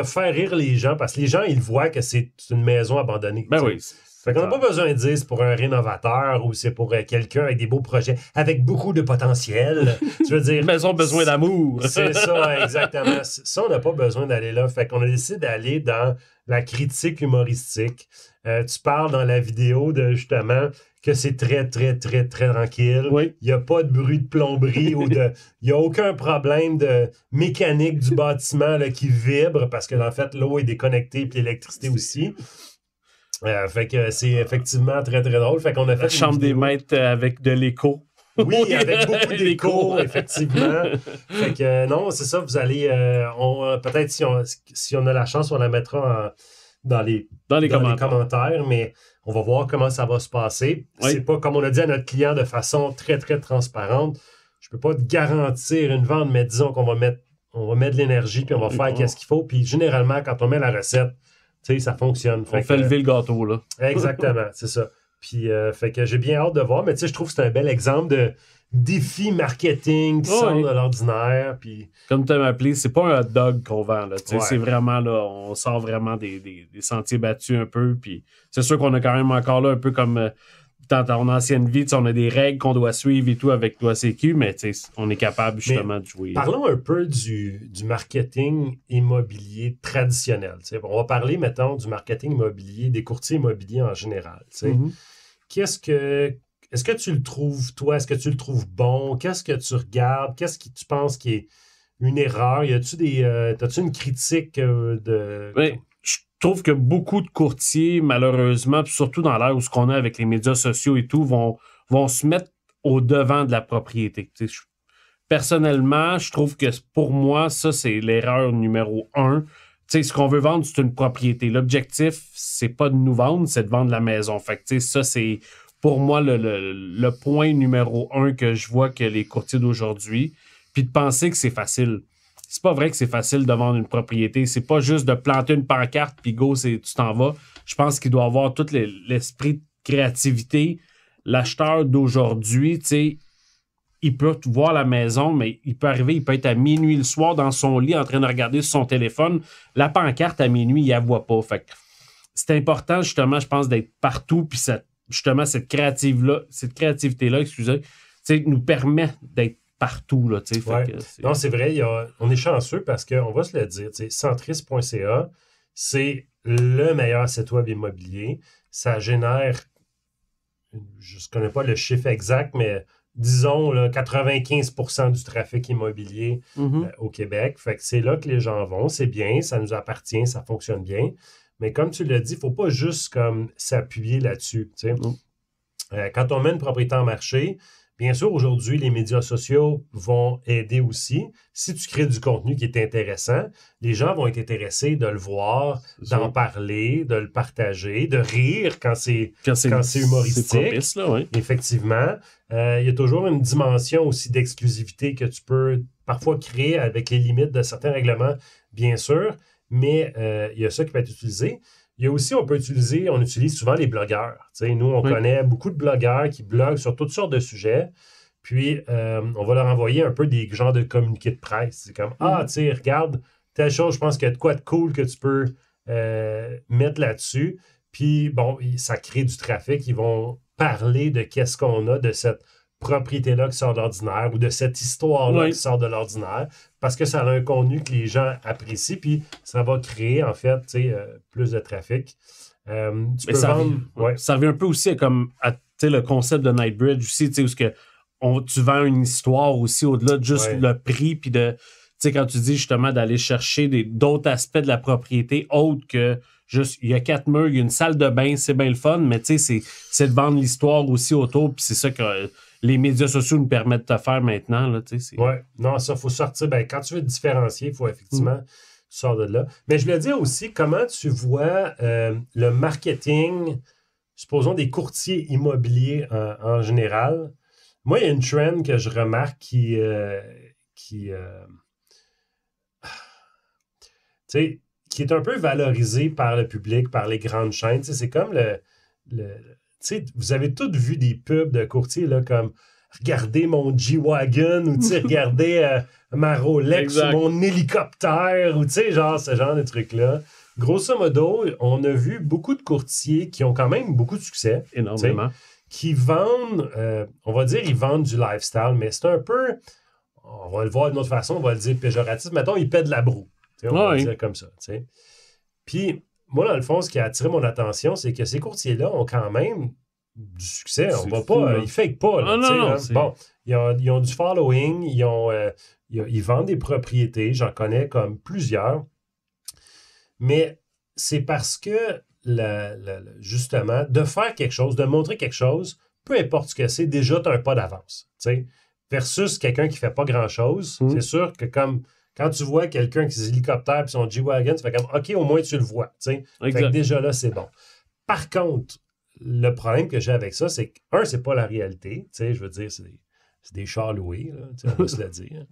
faire rire les gens, parce que les gens, ils voient que c'est une maison abandonnée. Ben oui. Fait qu'on n'a pas besoin de dire c'est pour un rénovateur ou c'est pour quelqu'un avec des beaux projets, avec beaucoup de potentiel. Tu veux dire... Maison besoin d'amour. C'est ça, exactement. Ça, on n'a pas besoin d'aller là. Fait qu'on a décidé d'aller dans la critique humoristique. Tu parles dans la vidéo de, justement, que c'est très, très, très, très tranquille. Oui. Il n'y a pas de bruit de plomberie ou de... Il n'y a aucun problème de mécanique du bâtiment là, qui vibre parce que, en fait, l'eau est déconnectée puis l'électricité aussi. Fait que c'est effectivement très, très drôle. Fait qu'on a fait la chambre des maîtres avec de l'écho. Oui, avec beaucoup d'écho, effectivement. Fait que non, c'est ça, vous allez... peut-être si on a la chance, on la mettra dans les commentaires, mais on va voir comment ça va se passer. Oui. C'est pas, comme on a dit à notre client, de façon très, très transparente. Je peux pas te garantir une vente, mais disons qu'on va mettre de l'énergie, puis on va faire qu'est-ce qu'il faut. Puis généralement, quand on met la recette, tu sais, ça fonctionne. On fait lever le gâteau, là. Exactement, c'est ça. Puis, fait que j'ai bien hâte de voir, mais tu sais, je trouve que c'est un bel exemple de défi marketing qui sort de l'ordinaire. Puis... Comme tu as appelé, c'est pas un hot dog qu'on vend, là. Ouais. C'est vraiment, là, on sort vraiment des sentiers battus un peu. Puis c'est sûr qu'on a quand même encore là, un peu comme dans ton ancienne vie, on a des règles qu'on doit suivre et tout avec toi CQ, mais on est capable justement de jouer. Parlons un peu du marketing immobilier traditionnel. T'sais. On va parler, mettons, du marketing immobilier, des courtiers immobiliers en général. Mm-hmm. Est-ce que tu le trouves, toi, est-ce que tu le trouves bon? Qu'est-ce que tu regardes? Qu'est-ce que tu penses qui est une erreur? T'as-tu une critique de... Oui. Je trouve que beaucoup de courtiers, malheureusement, puis surtout dans l'ère où ce qu'on a avec les médias sociaux et tout, vont se mettre au devant de la propriété. Personnellement, je trouve que pour moi, ça, c'est l'erreur numéro 1. Ce qu'on veut vendre, c'est une propriété. L'objectif, c'est pas de nous vendre, c'est de vendre la maison. Fait que, ça, c'est pour moi le point numéro 1 que je vois que les courtiers d'aujourd'hui, puis de penser que c'est facile. C'est pas vrai que c'est facile de vendre une propriété. C'est pas juste de planter une pancarte puis go, tu t'en vas. Je pense qu'il doit avoir tout l'esprit de créativité. L'acheteur d'aujourd'hui, tu sais, il peut voir la maison, mais il peut être à minuit le soir dans son lit en train de regarder sur son téléphone. La pancarte à minuit, il la voit pas. Fait que c'est important, justement, je pense, d'être partout. Puis justement, cette créativité-là, nous permet d'être partout. Là, non, c'est vrai, on est chanceux parce qu'on va se le dire, Centris.ca, c'est le meilleur site web immobilier. Ça génère, je ne connais pas le chiffre exact, mais disons là, 95% du trafic immobilier au Québec. Fait que c'est là que les gens vont. C'est bien, ça nous appartient, ça fonctionne bien. Mais comme tu l'as dit, il ne faut pas juste comme s'appuyer là-dessus. Quand on met une propriété en marché, bien sûr, aujourd'hui, les médias sociaux vont aider aussi. Si tu crées du contenu qui est intéressant, les gens vont être intéressés de le voir, d'en parler, de le partager, de rire quand c'est humoristique. C'est propice, là, oui. Effectivement. Il y a toujours une dimension aussi d'exclusivité que tu peux parfois créer avec les limites de certains règlements, bien sûr, mais il y a ça qui peut être utilisé. Il y a aussi, on utilise souvent les blogueurs. Nous, on connaît beaucoup de blogueurs qui bloguent sur toutes sortes de sujets. Puis, on va leur envoyer un peu des genres de communiqués de presse. C'est comme, regarde, telle chose, je pense qu'il y a de quoi de cool que tu peux mettre là-dessus. Puis, bon, ça crée du trafic. Ils vont parler de qu'est-ce qu'on a de cette propriété-là qui sort de l'ordinaire ou de cette histoire-là qui sort de l'ordinaire parce que ça a un contenu que les gens apprécient puis ça va créer, en fait, plus de trafic. Ça revient un peu aussi comme le concept de Nightbridge aussi, où tu vends une histoire aussi au-delà de juste le prix puis de, quand tu dis justement d'aller chercher d'autres aspects de la propriété autres que juste, il y a 4 murs, il y a une salle de bain, c'est bien le fun, mais c'est de vendre l'histoire aussi autour, puis c'est ça que les médias sociaux nous permettent de faire maintenant. Oui, non, ça, il faut sortir. Ben, quand tu veux te différencier, il faut effectivement sortir de là. Mais je voulais dire aussi, comment tu vois le marketing, supposons des courtiers immobiliers en général. Moi, il y a une trend que je remarque qui est un peu valorisée par le public, par les grandes chaînes. C'est comme vous avez tous vu des pubs de courtiers là, comme « Regardez mon G-Wagon » ou « Regardez ma Rolex ou mon hélicoptère » ou ce genre de trucs-là. Grosso modo, on a vu beaucoup de courtiers qui ont quand même beaucoup de succès. Énormément. Qui vendent, on va dire, ils vendent du lifestyle, mais c'est un peu, on va le voir d'une autre façon, on va le dire péjoratif. Mettons, ils paient de la broue. On va le dire comme ça. Puis, moi, dans le fond, ce qui a attiré mon attention, c'est que ces courtiers-là ont quand même du succès. On va pas, ils ne fakent pas. Là, non, Bon, ils ont du following, ils vendent des propriétés, j'en connais comme plusieurs. Mais c'est parce que, justement, de faire quelque chose, de montrer quelque chose, peu importe ce que c'est, déjà, tu as un pas d'avance. sais. Versus quelqu'un qui fait pas grand-chose. C'est sûr que comme quand tu vois quelqu'un qui hélicoptère et son G-Wagon, tu fais comme OK, au moins tu le vois. Fait que déjà là, c'est bon. Par contre, le problème que j'ai avec ça, c'est que, c'est pas la réalité. Je veux dire, c'est des chars loués, là, on va se le dire.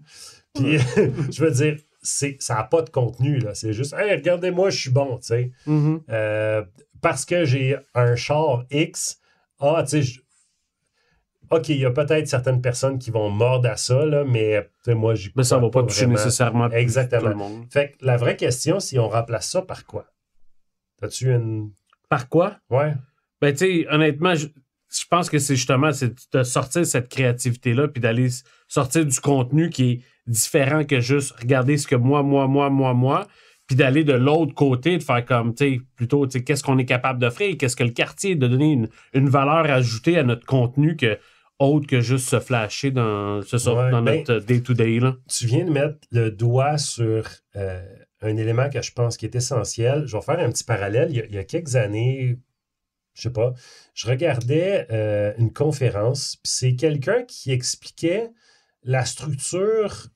Puis, je veux dire, ça n'a pas de contenu, là. C'est juste, hey, regardez-moi, je suis bon, parce que j'ai un char X, OK, il y a peut-être certaines personnes qui vont mordre à ça, là, mais moi, j'y Mais ça ne va pas toucher vraiment. nécessairement Exactement. tout le monde. Fait que la vraie question, si on remplace ça par quoi? As-tu une... Par quoi? Ouais. Ben, tu sais, honnêtement, je pense que c'est justement de sortir cette créativité-là puis d'aller sortir du contenu qui est différent que juste regarder ce que moi, puis d'aller de l'autre côté, de faire comme, tu sais, plutôt, tu sais, qu'est-ce qu'on est capable d'offrir, qu'est-ce que le quartier, de donner une valeur ajoutée à notre contenu autre que juste se flasher dans notre day-to-day, là. Tu viens de mettre le doigt sur un élément que je pense qui est essentiel. Je vais faire un petit parallèle. Il y a quelques années, je sais pas, je regardais une conférence, puis c'est quelqu'un qui expliquait la structure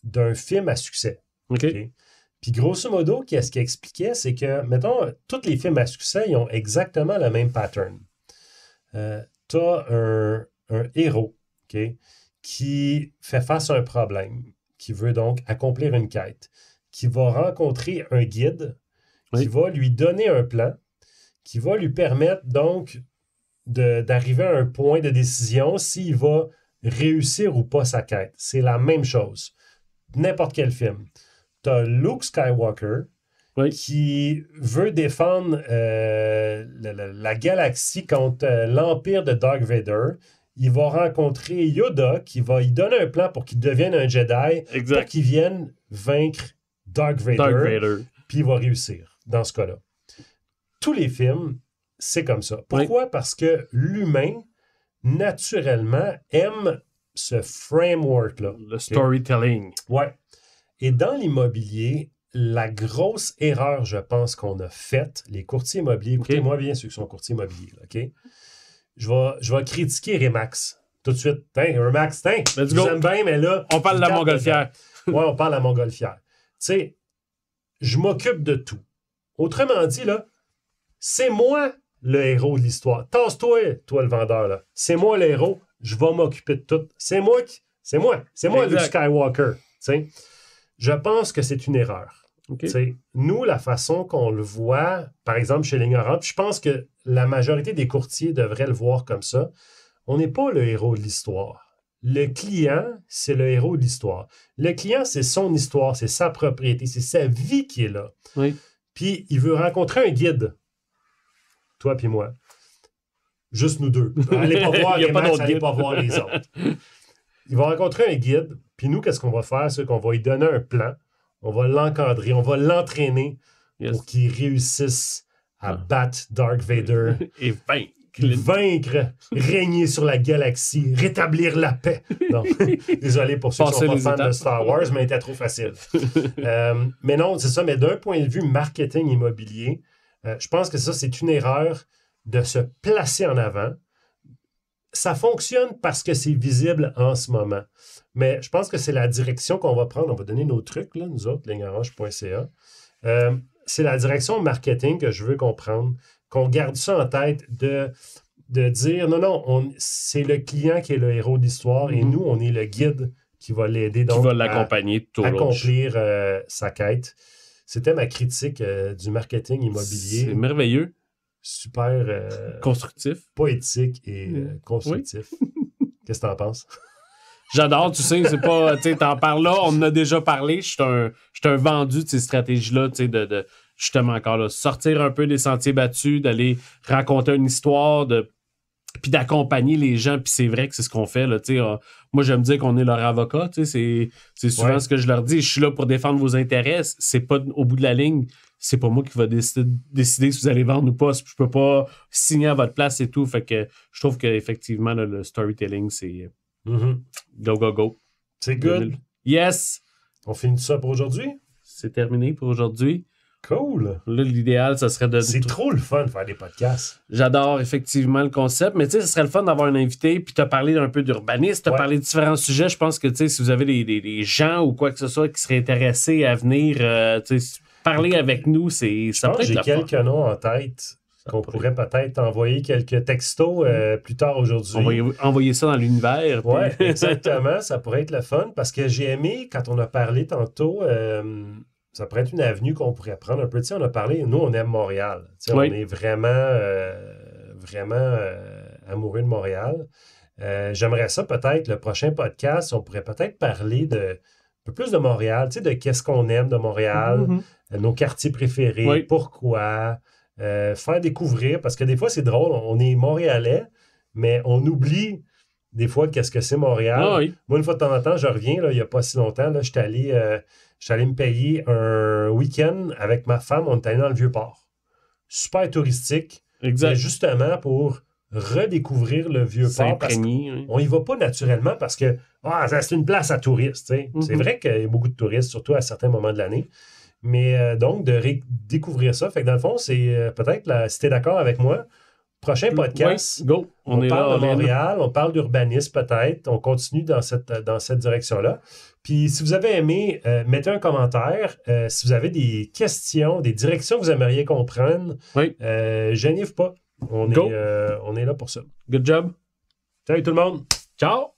d'un film à succès. OK. Puis grosso modo, qu'est-ce qu'il expliquait, c'est que, mettons, tous les films à succès, ils ont exactement le même pattern. Tu as un héros, qui fait face à un problème, qui veut donc accomplir une quête, qui va rencontrer un guide, qui va lui donner un plan, qui va lui permettre donc d'arriver à un point de décision s'il va réussir ou pas sa quête. C'est la même chose. N'importe quel film. Tu as Luke Skywalker qui veut défendre la galaxie contre l'empire de Dark Vader. Il va rencontrer Yoda qui va lui donner un plan pour qu'il devienne un Jedi, pour qu'il vienne vaincre Dark Vader. Puis il va réussir dans ce cas-là. Tous les films, c'est comme ça. Pourquoi? Parce que l'humain, naturellement, aime ce framework-là. Le storytelling. Ouais. Et dans l'immobilier, la grosse erreur, je pense, qu'on a faite, les courtiers immobiliers, écoutez-moi bien ceux qui sont courtiers immobiliers, OK? Je vais critiquer Remax tout de suite. Remax, let's go. J'aime bien, mais là... On parle de la Montgolfière. Ouais, on parle de la Montgolfière. Tu sais, je m'occupe de tout. Autrement dit, là, c'est moi le héros de l'histoire. Tasse-toi, toi, le vendeur, là. C'est moi le héros, je vais m'occuper de tout. C'est moi, le Skywalker. T'sais. Je pense que c'est une erreur. Okay. Nous, la façon qu'on le voit, par exemple, chez l'ignorant, je pense que la majorité des courtiers devraient le voir comme ça. On n'est pas le héros de l'histoire. Le client, c'est le héros de l'histoire. Le client, c'est son histoire, c'est sa propriété, c'est sa vie qui est là. Oui. Puis, il veut rencontrer un guide. Toi puis moi. Juste nous deux. Allez pas voir les Max, allez pas voir les autres. Il va rencontrer un guide, puis nous, qu'est-ce qu'on va faire? C'est qu'on va lui donner un plan, on va l'encadrer, on va l'entraîner pour qu'il réussisse à battre Dark Vader. Et vaincre, régner sur la galaxie, rétablir la paix. Non, désolé pour ceux qui sont pas fans de Star Wars, mais c'était trop facile. Mais non, c'est ça, mais d'un point de vue marketing immobilier, je pense que ça, c'est une erreur de se placer en avant. Ça fonctionne parce que c'est visible en ce moment. Mais je pense que c'est la direction qu'on va prendre. On va donner nos trucs, là, nous autres, ligneorange.ca. C'est la direction marketing que je veux qu'on prenne, qu'on garde ça en tête de dire non, c'est le client qui est le héros de l'histoire et nous, on est le guide qui va l'aider donc qui va l'accompagner à accomplir sa quête. C'était ma critique du marketing immobilier. C'est merveilleux. Super constructif, poétique et constructif. Qu'est-ce que t'en penses? J'adore, tu sais, c'est pas, tu sais, t'en parles là, on en a déjà parlé, je suis un vendu de ces stratégies-là, tu sais, de justement encore là, sortir un peu des sentiers battus, d'aller raconter une histoire, puis d'accompagner les gens, puis c'est vrai que c'est ce qu'on fait, là, tu sais, moi j'aime dire qu'on est leur avocat, tu sais, c'est souvent ce que je leur dis, je suis là pour défendre vos intérêts, c'est pas au bout de la ligne, c'est pas moi qui va décider si vous allez vendre ou pas, je peux pas signer à votre place et tout, fait que je trouve qu'effectivement, le storytelling, c'est go. C'est good. Yes! On finit ça pour aujourd'hui? C'est terminé pour aujourd'hui. Cool. Là, l'idéal, ça serait de... C'est trop le fun de faire des podcasts. J'adore effectivement le concept, mais tu sais, ce serait le fun d'avoir un invité, puis t'as parlé un peu d'urbanisme, t'as parlé de différents sujets. Je pense que, tu sais, si vous avez des gens ou quoi que ce soit qui seraient intéressés à venir, tu sais, parler avec nous, ça peut être j'ai le quelques fun. noms en tête qu'on pourrait peut-être envoyer quelques textos plus tard aujourd'hui. Envoyer ça dans l'univers. Oui, exactement. Ça pourrait être le fun parce que j'ai aimé, quand on a parlé tantôt, ça pourrait être une avenue qu'on pourrait prendre un peu. Tu sais, on a parlé, nous, on aime Montréal. Tu sais, on est vraiment amoureux de Montréal. J'aimerais ça peut-être, le prochain podcast, on pourrait peut-être parler un peu plus de Montréal, tu sais, de qu'est-ce qu'on aime de Montréal, nos quartiers préférés, pourquoi, faire découvrir, parce que des fois, c'est drôle, on est Montréalais, mais on oublie des fois qu'est-ce que c'est Montréal. Moi, une fois de temps en temps, je reviens, là, il n'y a pas si longtemps, là, je suis allé me payer un week-end avec ma femme, on est allé dans le Vieux-Port. Super touristique. Exact. Mais justement pour redécouvrir le Vieux-Port. Parce qu'on y va pas naturellement parce que c'est une place à touristes. C'est vrai qu'il y a beaucoup de touristes, surtout à certains moments de l'année. Mais donc, de découvrir ça. Fait que dans le fond, c'est peut-être, si tu es d'accord avec moi, prochain podcast, go. On parle de Montréal, on parle d'urbanisme peut-être, on continue dans cette direction-là. Puis si vous avez aimé, mettez un commentaire. Si vous avez des questions, des directions que vous aimeriez qu'on prenne, gênez-vous pas. On est là pour ça. Good job. Salut tout le monde. Ciao.